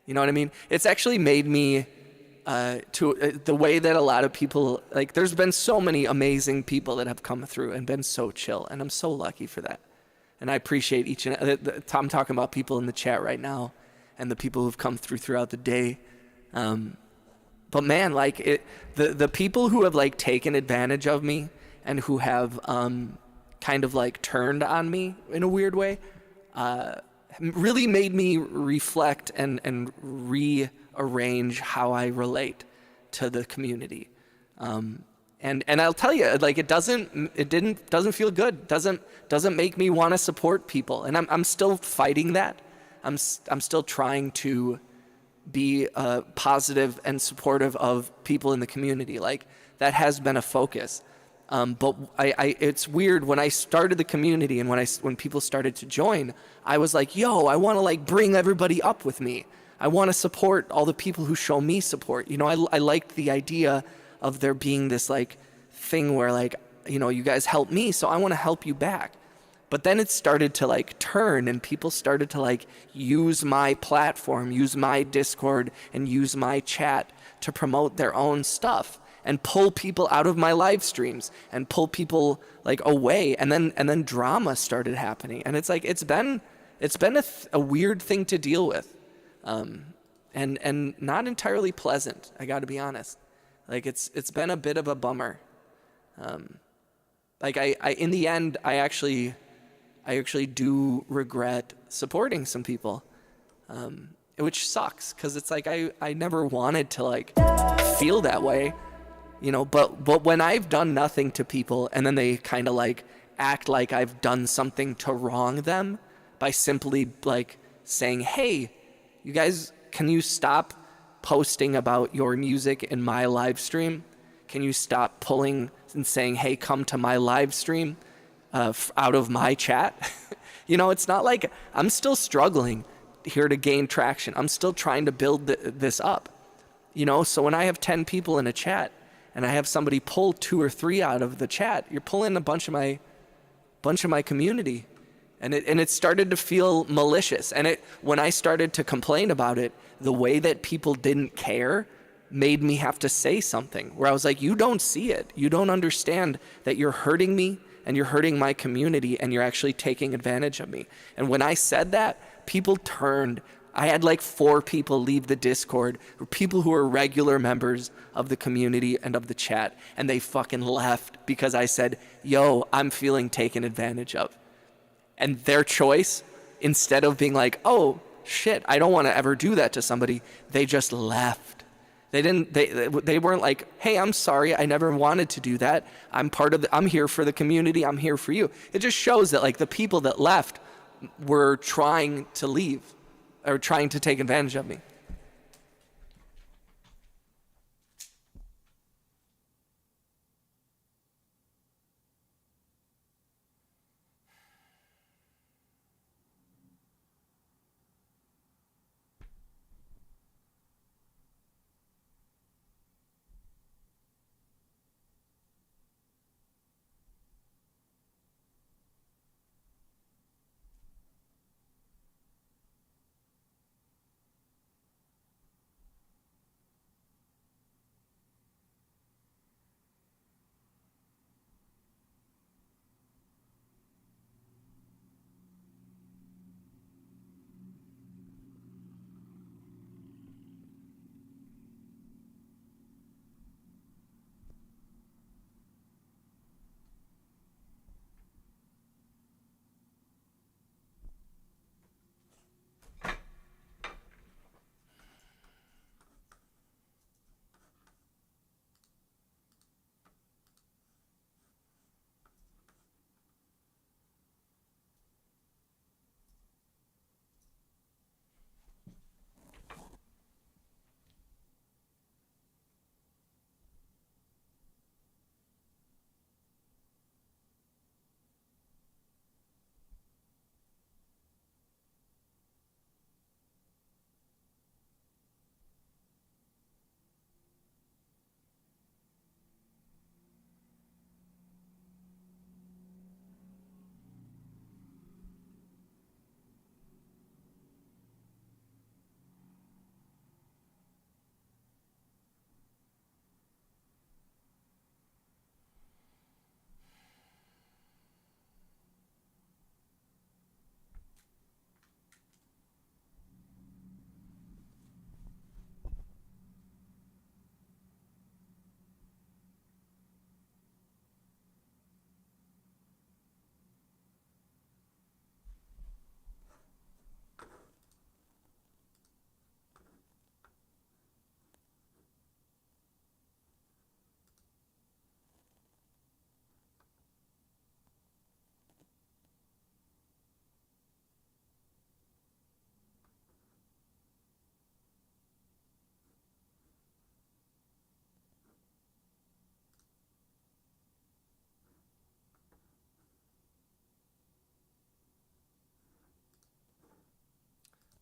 You know what I mean? It's actually made me the way that a lot of people, like, there's been so many amazing people that have come through and been so chill, and I'm so lucky for that. And I appreciate each and I'm talking about people in the chat right now and the people who've come throughout the day. But man, like the people who have like taken advantage of me and who have kind of like turned on me in a weird way, really made me reflect and rearrange how I relate to the community. And I'll tell you, like, it doesn't feel good. Doesn't make me want to support people. And I'm still fighting that. I'm still trying to be positive and supportive of people in the community. Like, that has been a focus. But it's weird, when I started the community and when people started to join, I was like, yo, I want to like bring everybody up with me. I want to support all the people who show me support. You know, I liked the idea of there being this like thing where like, you know, you guys help me, so I want to help you back. But then it started to like turn, and people started to like use my platform, use my Discord, and use my chat to promote their own stuff and pull people out of my live streams and pull people like away. And then drama started happening. And it's like, it's been a weird thing to deal with. And not entirely pleasant, I got to be honest. Like, it's been a bit of a bummer. Like I in the end, I actually do regret supporting some people, which sucks, because it's like I never wanted to like feel that way, you know. But when I've done nothing to people and then they kind of like act like I've done something to wrong them by simply like saying, hey, you guys, can you stop posting about your music in my live stream? Can you stop pulling and saying, hey, come to my live stream out of my chat? You know, it's not like I'm still struggling here to gain traction. I'm still trying to build this up, you know? So when I have 10 people in a chat and I have somebody pull 2 or 3 out of the chat, you're pulling a bunch of my community. And it started to feel malicious. And when I started to complain about it, the way that people didn't care made me have to say something, where I was like, you don't see it. You don't understand that you're hurting me and you're hurting my community and you're actually taking advantage of me. And when I said that, people turned. I had like 4 people leave the Discord, people who are regular members of the community and of the chat, and they fucking left because I said, yo, I'm feeling taken advantage of. And their choice, instead of being like, oh shit, I don't want to ever do that to somebody, they just left. They weren't like, hey, I'm sorry, I never wanted to do that. I'm here for the community, I'm here for you. It just shows that like the people that left were trying to leave or trying to take advantage of me.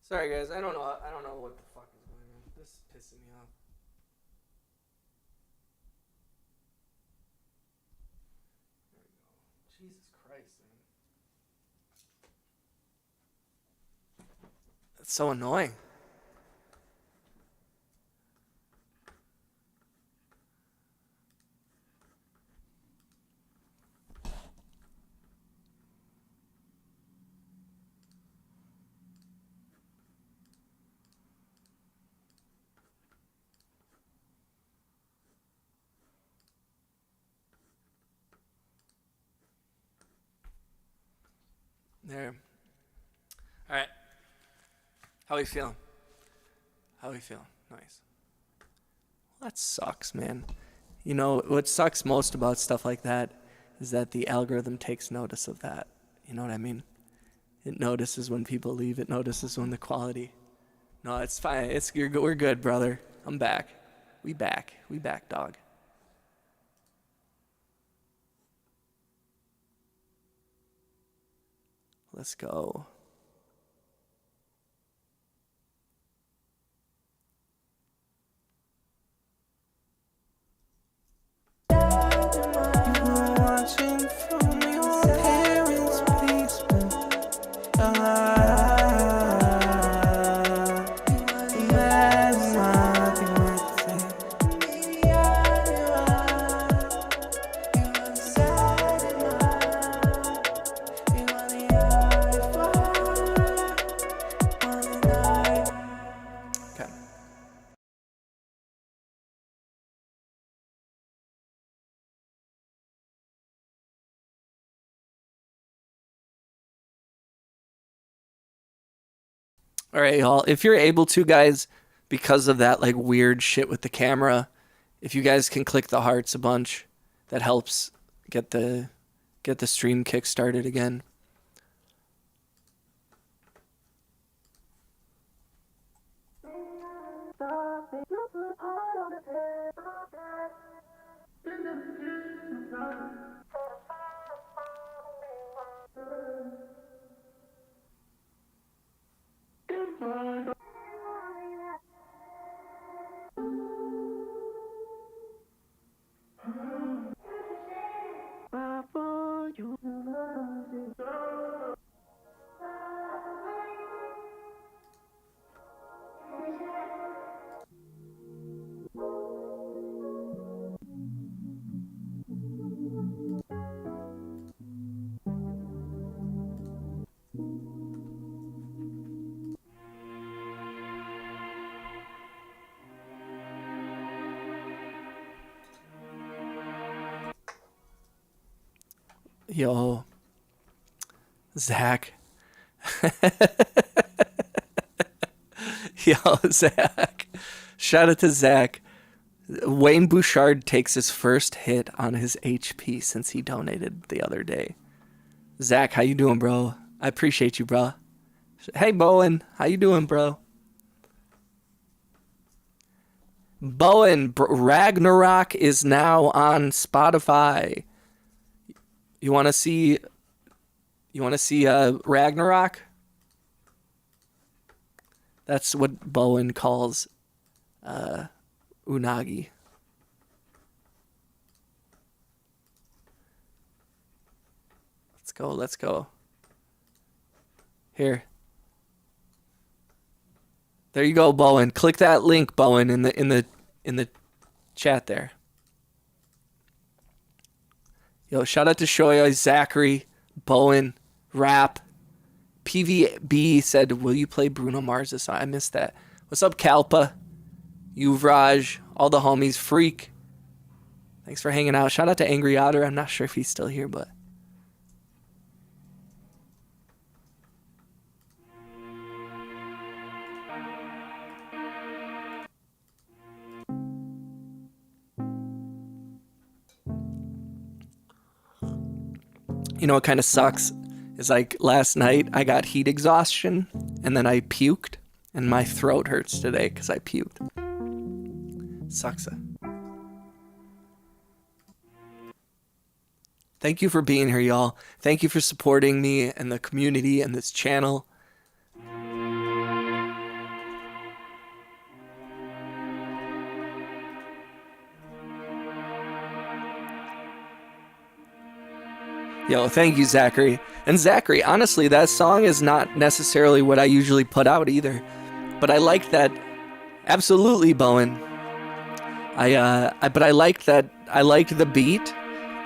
Sorry guys, I don't know what the fuck is going on. This is pissing me off. There we go. Jesus Christ, man. That's so annoying. There. All right. How we feeling? How we feeling? Nice. Well, that sucks, man. You know, what sucks most about stuff like that is that the algorithm takes notice of that. You know what I mean? It notices when people leave. It notices when the quality. No, it's fine. We're good, brother. I'm back. We back, dog. Let's go. Watching from your parents' basement. Okay. All right, y'all. If you're able to, guys, because of that like weird shit with the camera, if you guys can click the hearts a bunch, that helps get the stream kick started again. Yo, Zach. Yo, Zach. Shout out to Zach. Wayne Bouchard takes his first hit on his HP since he donated the other day. Zach, how you doing, bro? I appreciate you, bro. Hey, Bowen. How you doing, bro? Bowen, Ragnarok is now on Spotify. You want to see Ragnarok? That's what Bowen calls unagi. Let's go. Here. There you go, Bowen. Click that link, Bowen, in the chat there. Yo, shout out to Shoya, Zachary, Bowen, Rap. PVB said, will you play Bruno Mars' song? I missed that. What's up, Kalpa? Yuvraj, all the homies, Freak. Thanks for hanging out. Shout out to Angry Otter. I'm not sure if he's still here, but... You know what kind of sucks is like last night I got heat exhaustion and then I puked and my throat hurts today because I puked. Sucks. Thank you for being here, y'all. Thank you for supporting me and the community and this channel. Yo, thank you, Zachary. And Zachary, honestly, that song is not necessarily what I usually put out either. But I like that. Absolutely, Bowen. But I like that. I liked the beat,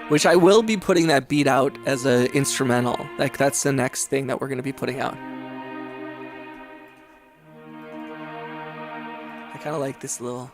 which I will be putting that beat out as an instrumental. Like, that's the next thing that we're going to be putting out. I kind of like this little...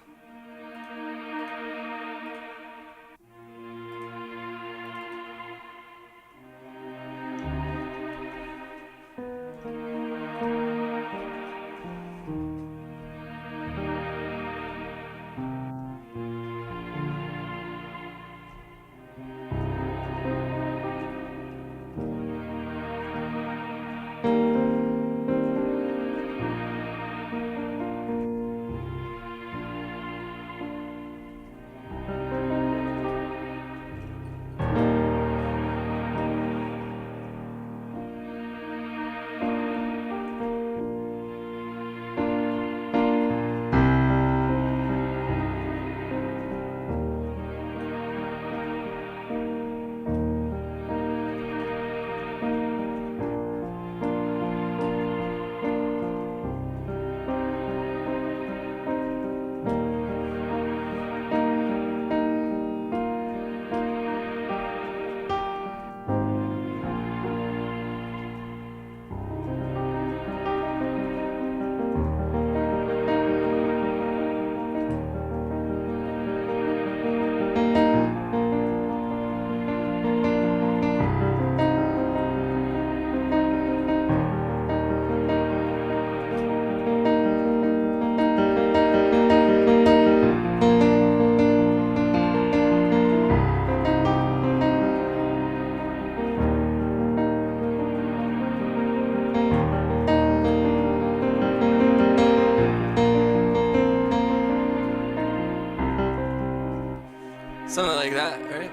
Something like that, right?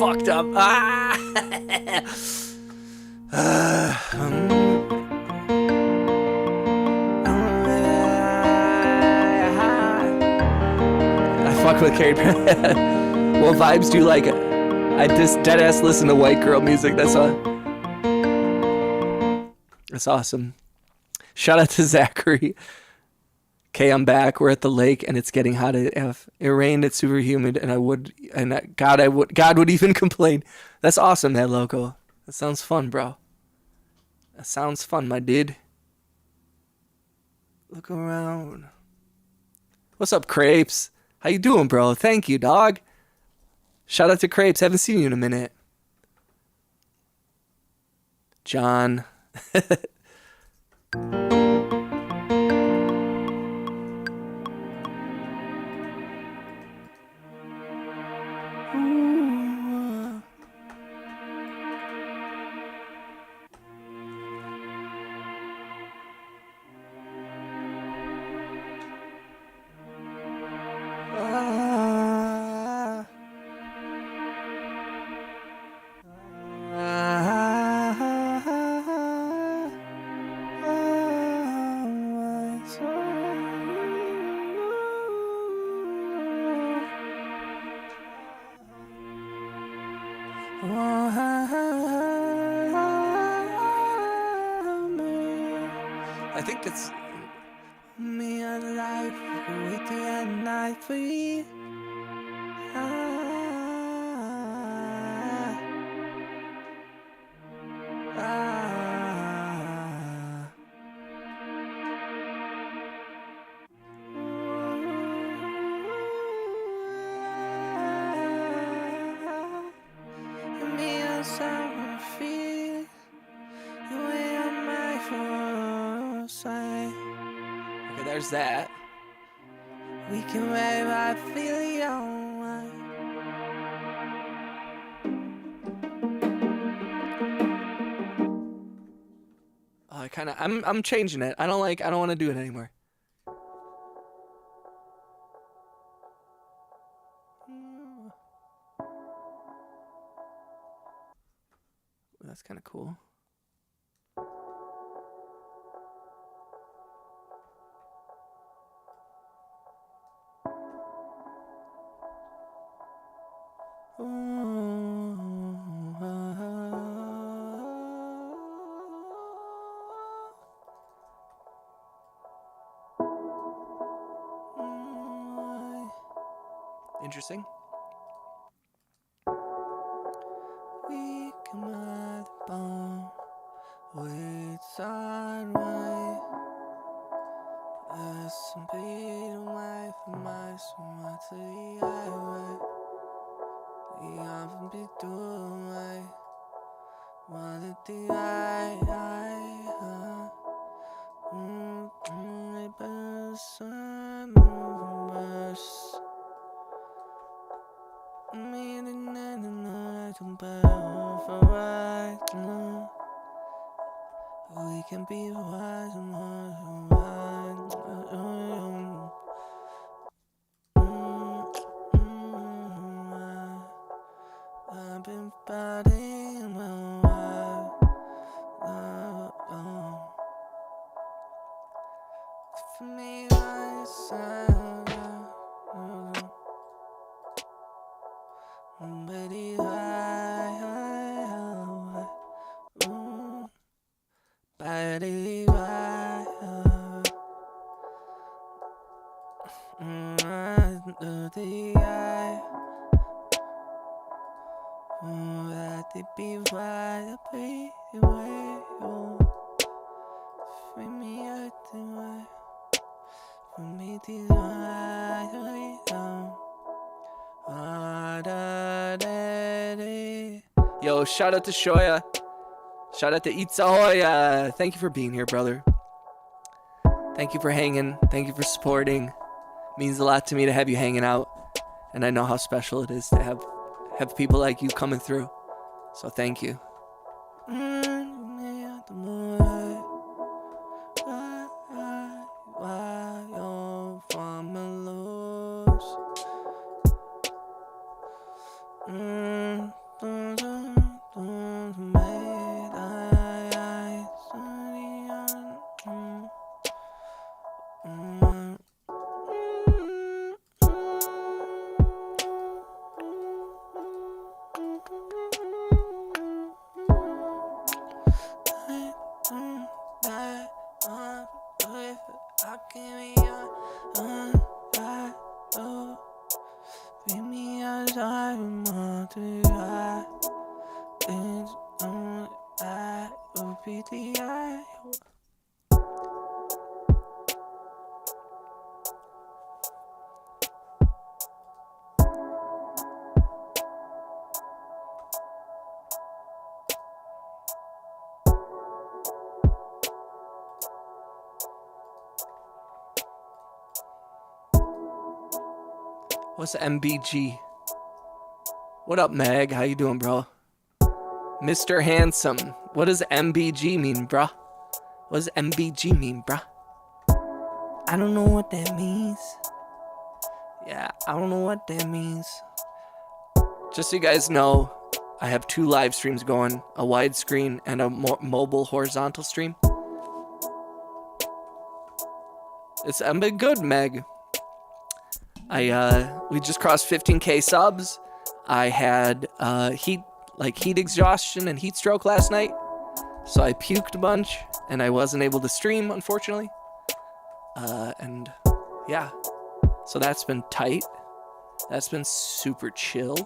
Fucked up. Ah! I fucked with Carrie. What vibes do you like? I just dead ass listen to white girl music. That's awesome. Shout out to Zachary. Okay, I'm back. We're at the lake and it's getting hot AF. It rained, it's super humid, and God would even complain. That's awesome, that logo. That sounds fun, bro. That sounds fun, my dude. Look around. What's up, Crepes? How you doing, bro? Thank you, dog. Shout out to Crepes. Haven't seen you in a minute. John. I think it's me alive, waiting at night for you. there's that. We can ride right, feel it alright. Oh, I'm changing it. I don't want to do it anymore. That's kind of cool. Interesting. We come at the bone with sunrise. There's some beat away from my summer to the highway. The often be doing away. Wanna do I but some verse. We can be wise and I've been fighting my for me, Yo, shout out to Shoya. Shout out to Itzahoya. Thank you for being here, brother. Thank you for hanging. Thank you for supporting. Means a lot to me to have you hanging out. And I know how special it is to have people like you coming through. So thank you. What's MBG? What up, Meg? How you doing, bro? Mr. Handsome. What does MBG mean, bruh? What does MBG mean, bruh? I don't know what that means. Yeah, I don't know what that means. Just so you guys know, I have 2 live streams going, a widescreen and a mobile horizontal stream. I've been good, Meg. We just crossed 15k subs. I had heat exhaustion and heat stroke last night, so I puked a bunch and I wasn't able to stream, unfortunately. And yeah, so that's been tight. That's been super chill.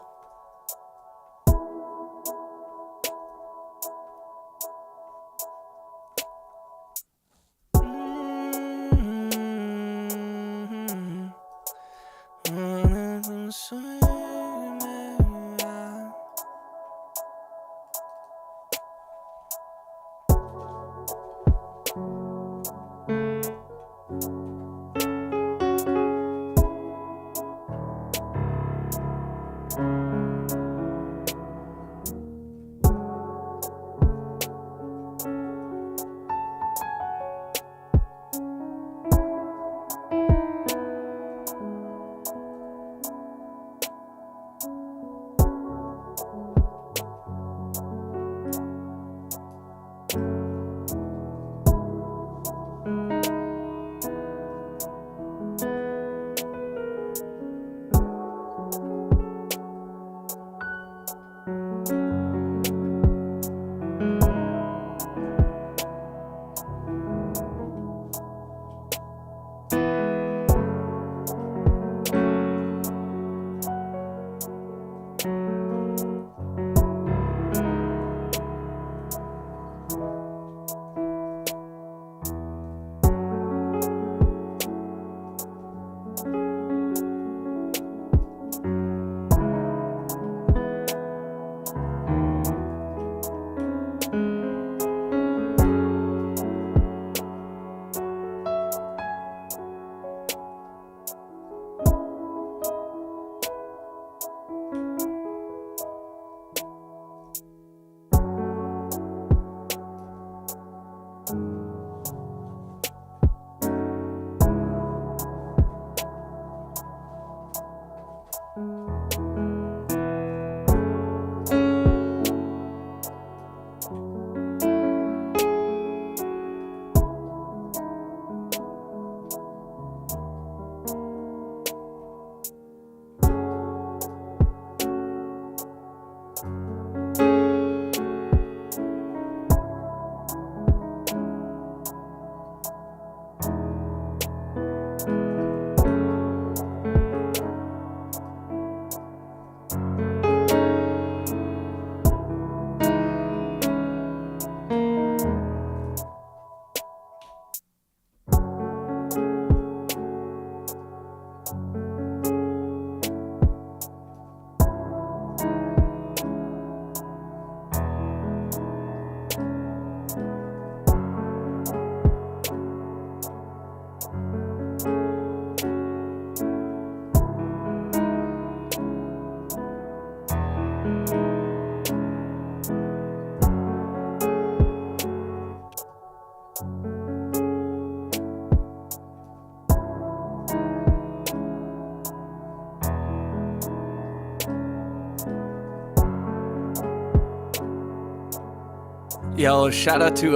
Yo, shout out to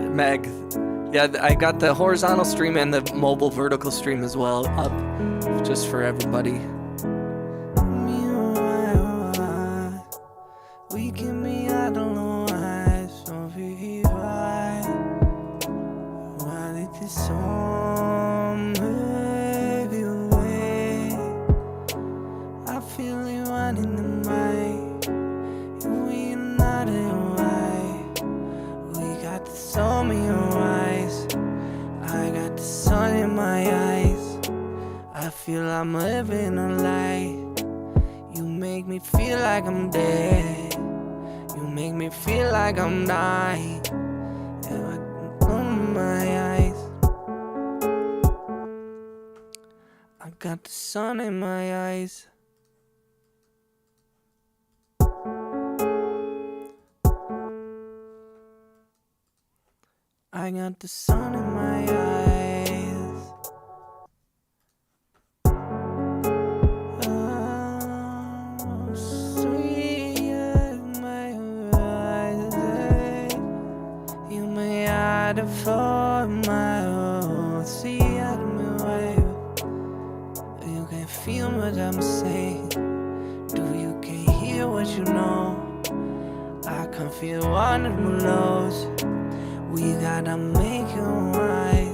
Meg. Yeah, I got the horizontal stream and the mobile vertical stream as well up, just for everybody. We can be out the lies, so we ride. Why did this song make you away? I feel it running in my, we not in right. We got the sun in your eyes, I got the sun in my eyes. I feel I'm living a lie. You make me feel like I'm dead. You make me feel like I'm dying. Yeah, I can open my eyes. I got the sun in my eyes. I got the sun in my eyes. Oh, sweet in my eyes. You may have to fall my own. See out of my way. You can feel what I'm saying. Do you can hear what you know? I can feel one of my lows. We gotta make it right.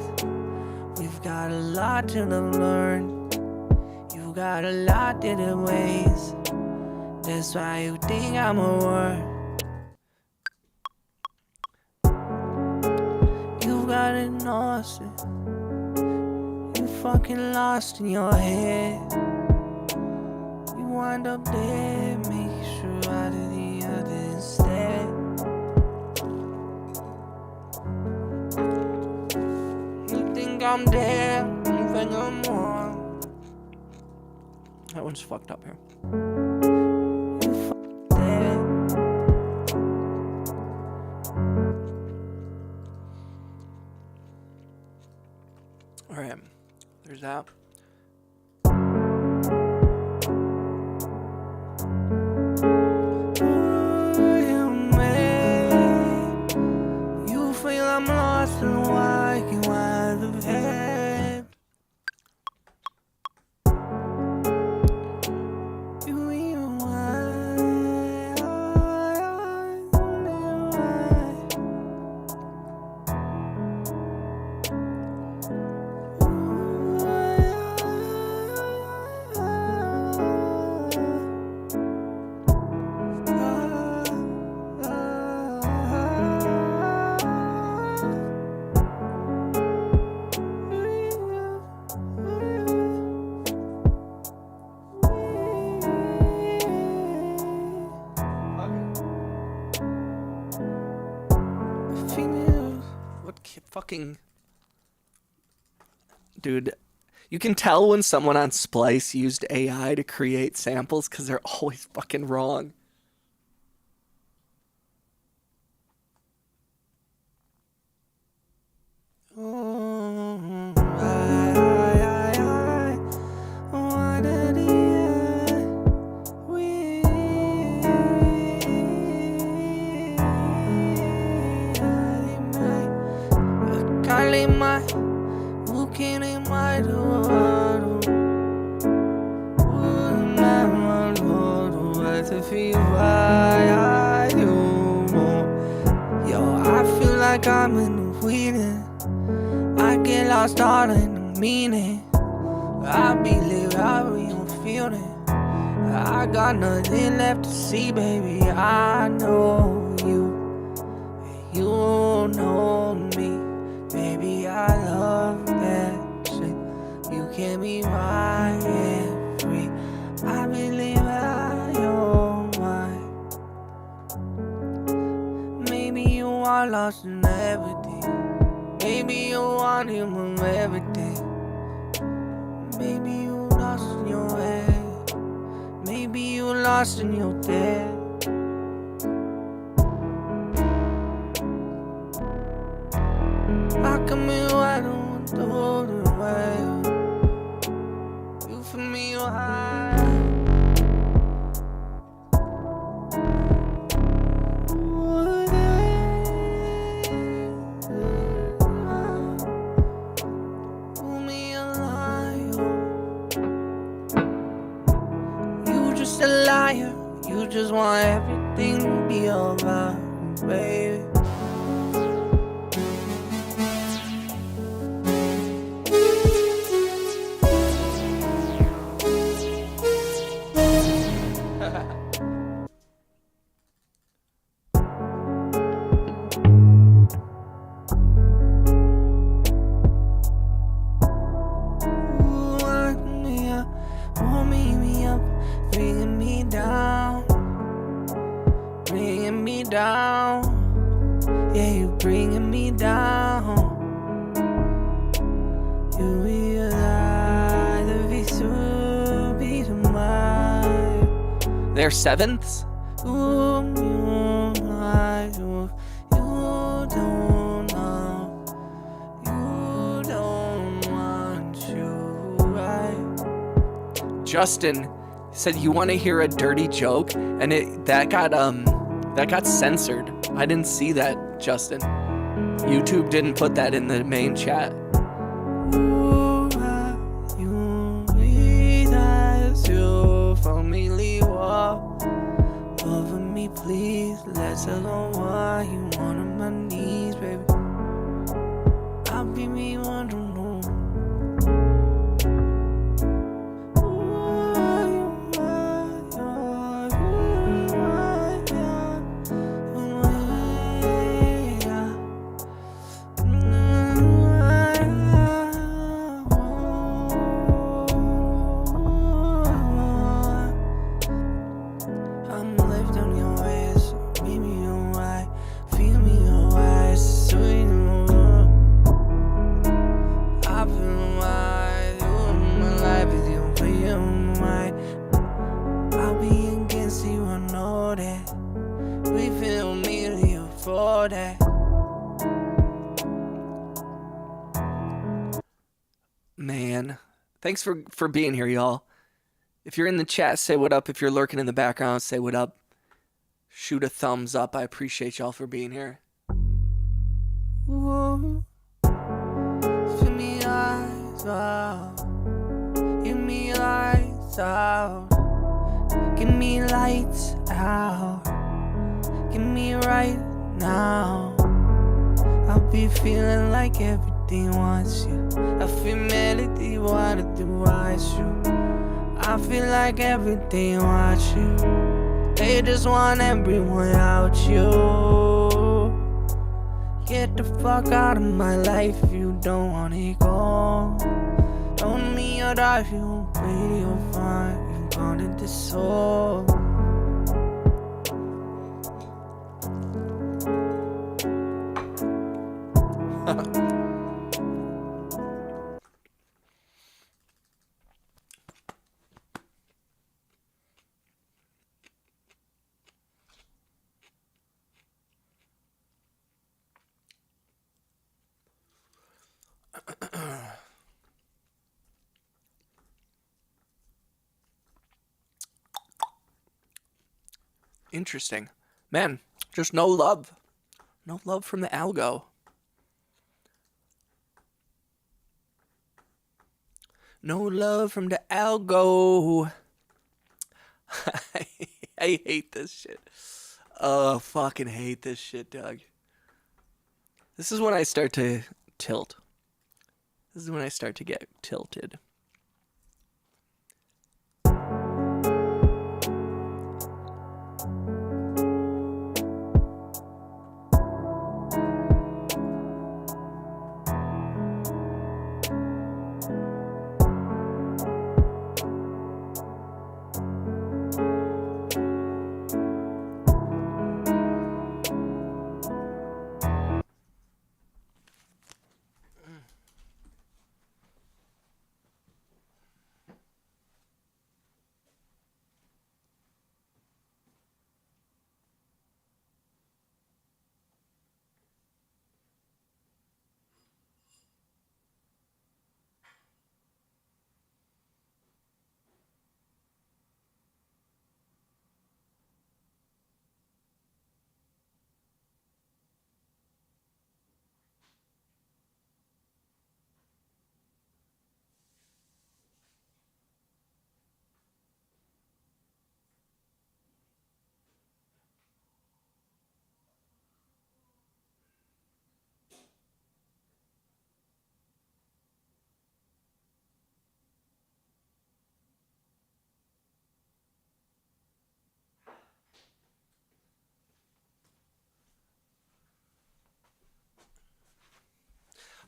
We've got a lot to learn. You got a lot different ways. That's why you think I'm a word. You got it lost. You fucking lost in your head. You wind up there, make sure I did the other instead. I'm dead, you think I'm wrong. That one's fucked up here. You dead. Alright, there's that. You feel I'm lost and walking wide of head. You fucking... Dude, you can tell when someone on Splice used AI to create samples because they're always fucking wrong. Like I'm in the weeding, I get lost all in the meaning. I believe I be feeling. I got nothing left to see, baby. I know you, you know me, baby. I love that shit. You can be mine and free. I believe you're mine. Maybe you are lost in everything. Maybe you want him of everything. Maybe you lost in your head. Maybe you lost in your dead. How come you I don't throw it away? You for me, you're high. A liar, you just want everything to be alright, baby. Down, yeah, you bringing me down. You realize if it's to be mine. They're sevenths? Ooh, you don't know. You don't want you, right? Justin said you want to hear a dirty joke, and that got censored. I didn't see that, Justin. YouTube didn't put that in the main chat. Ooh, you realize you familiar. Over me, please. Let's alone why you on my knees, baby. I'll be me wondering. Man, thanks for being here, y'all. If you're in the chat, say what up. If you're lurking in the background, say what up. Shoot a thumbs up. I appreciate y'all for being here. Ooh, fill me eyes out. Give me lights out. Give me lights out. Give me right now. I'll be feeling like everything wants you. I feel melody wanted to watch you. I feel like everything wants you. They just want everyone out you. Get the fuck out of my life if you don't wanna go. Don't me your life, you pretty, you're fine. You're gone into soul. Interesting. Man, just no love. No love from the algo. No love from the algo. I hate this shit. Oh, fucking hate this shit, Doug. This is when I start to tilt. This is when I start to get tilted.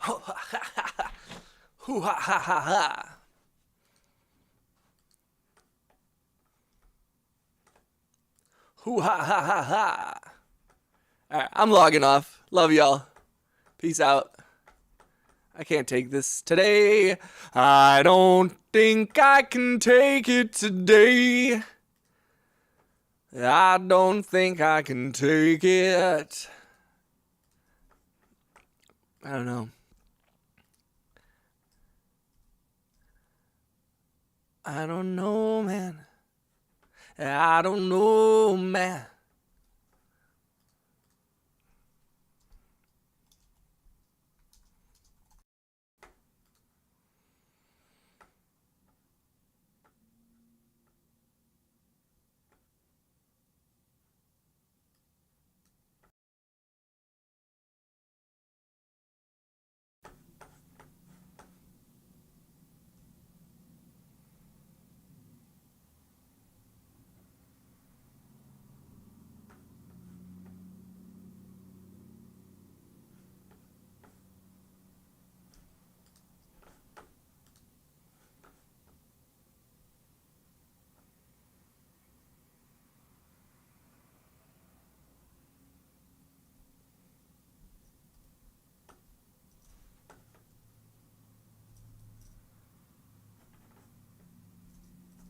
Hoo ha ha ha. Hoo ha ha ha ha. Hoo ha ha ha ha. Alright, I'm logging off. Love y'all. Peace out. I can't take this today. I don't think I can take it today. I don't think I can take it. I don't know. I don't know, man. I don't know, man.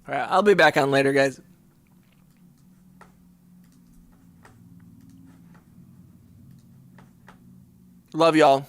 All right, I'll be back on later, guys. Love y'all.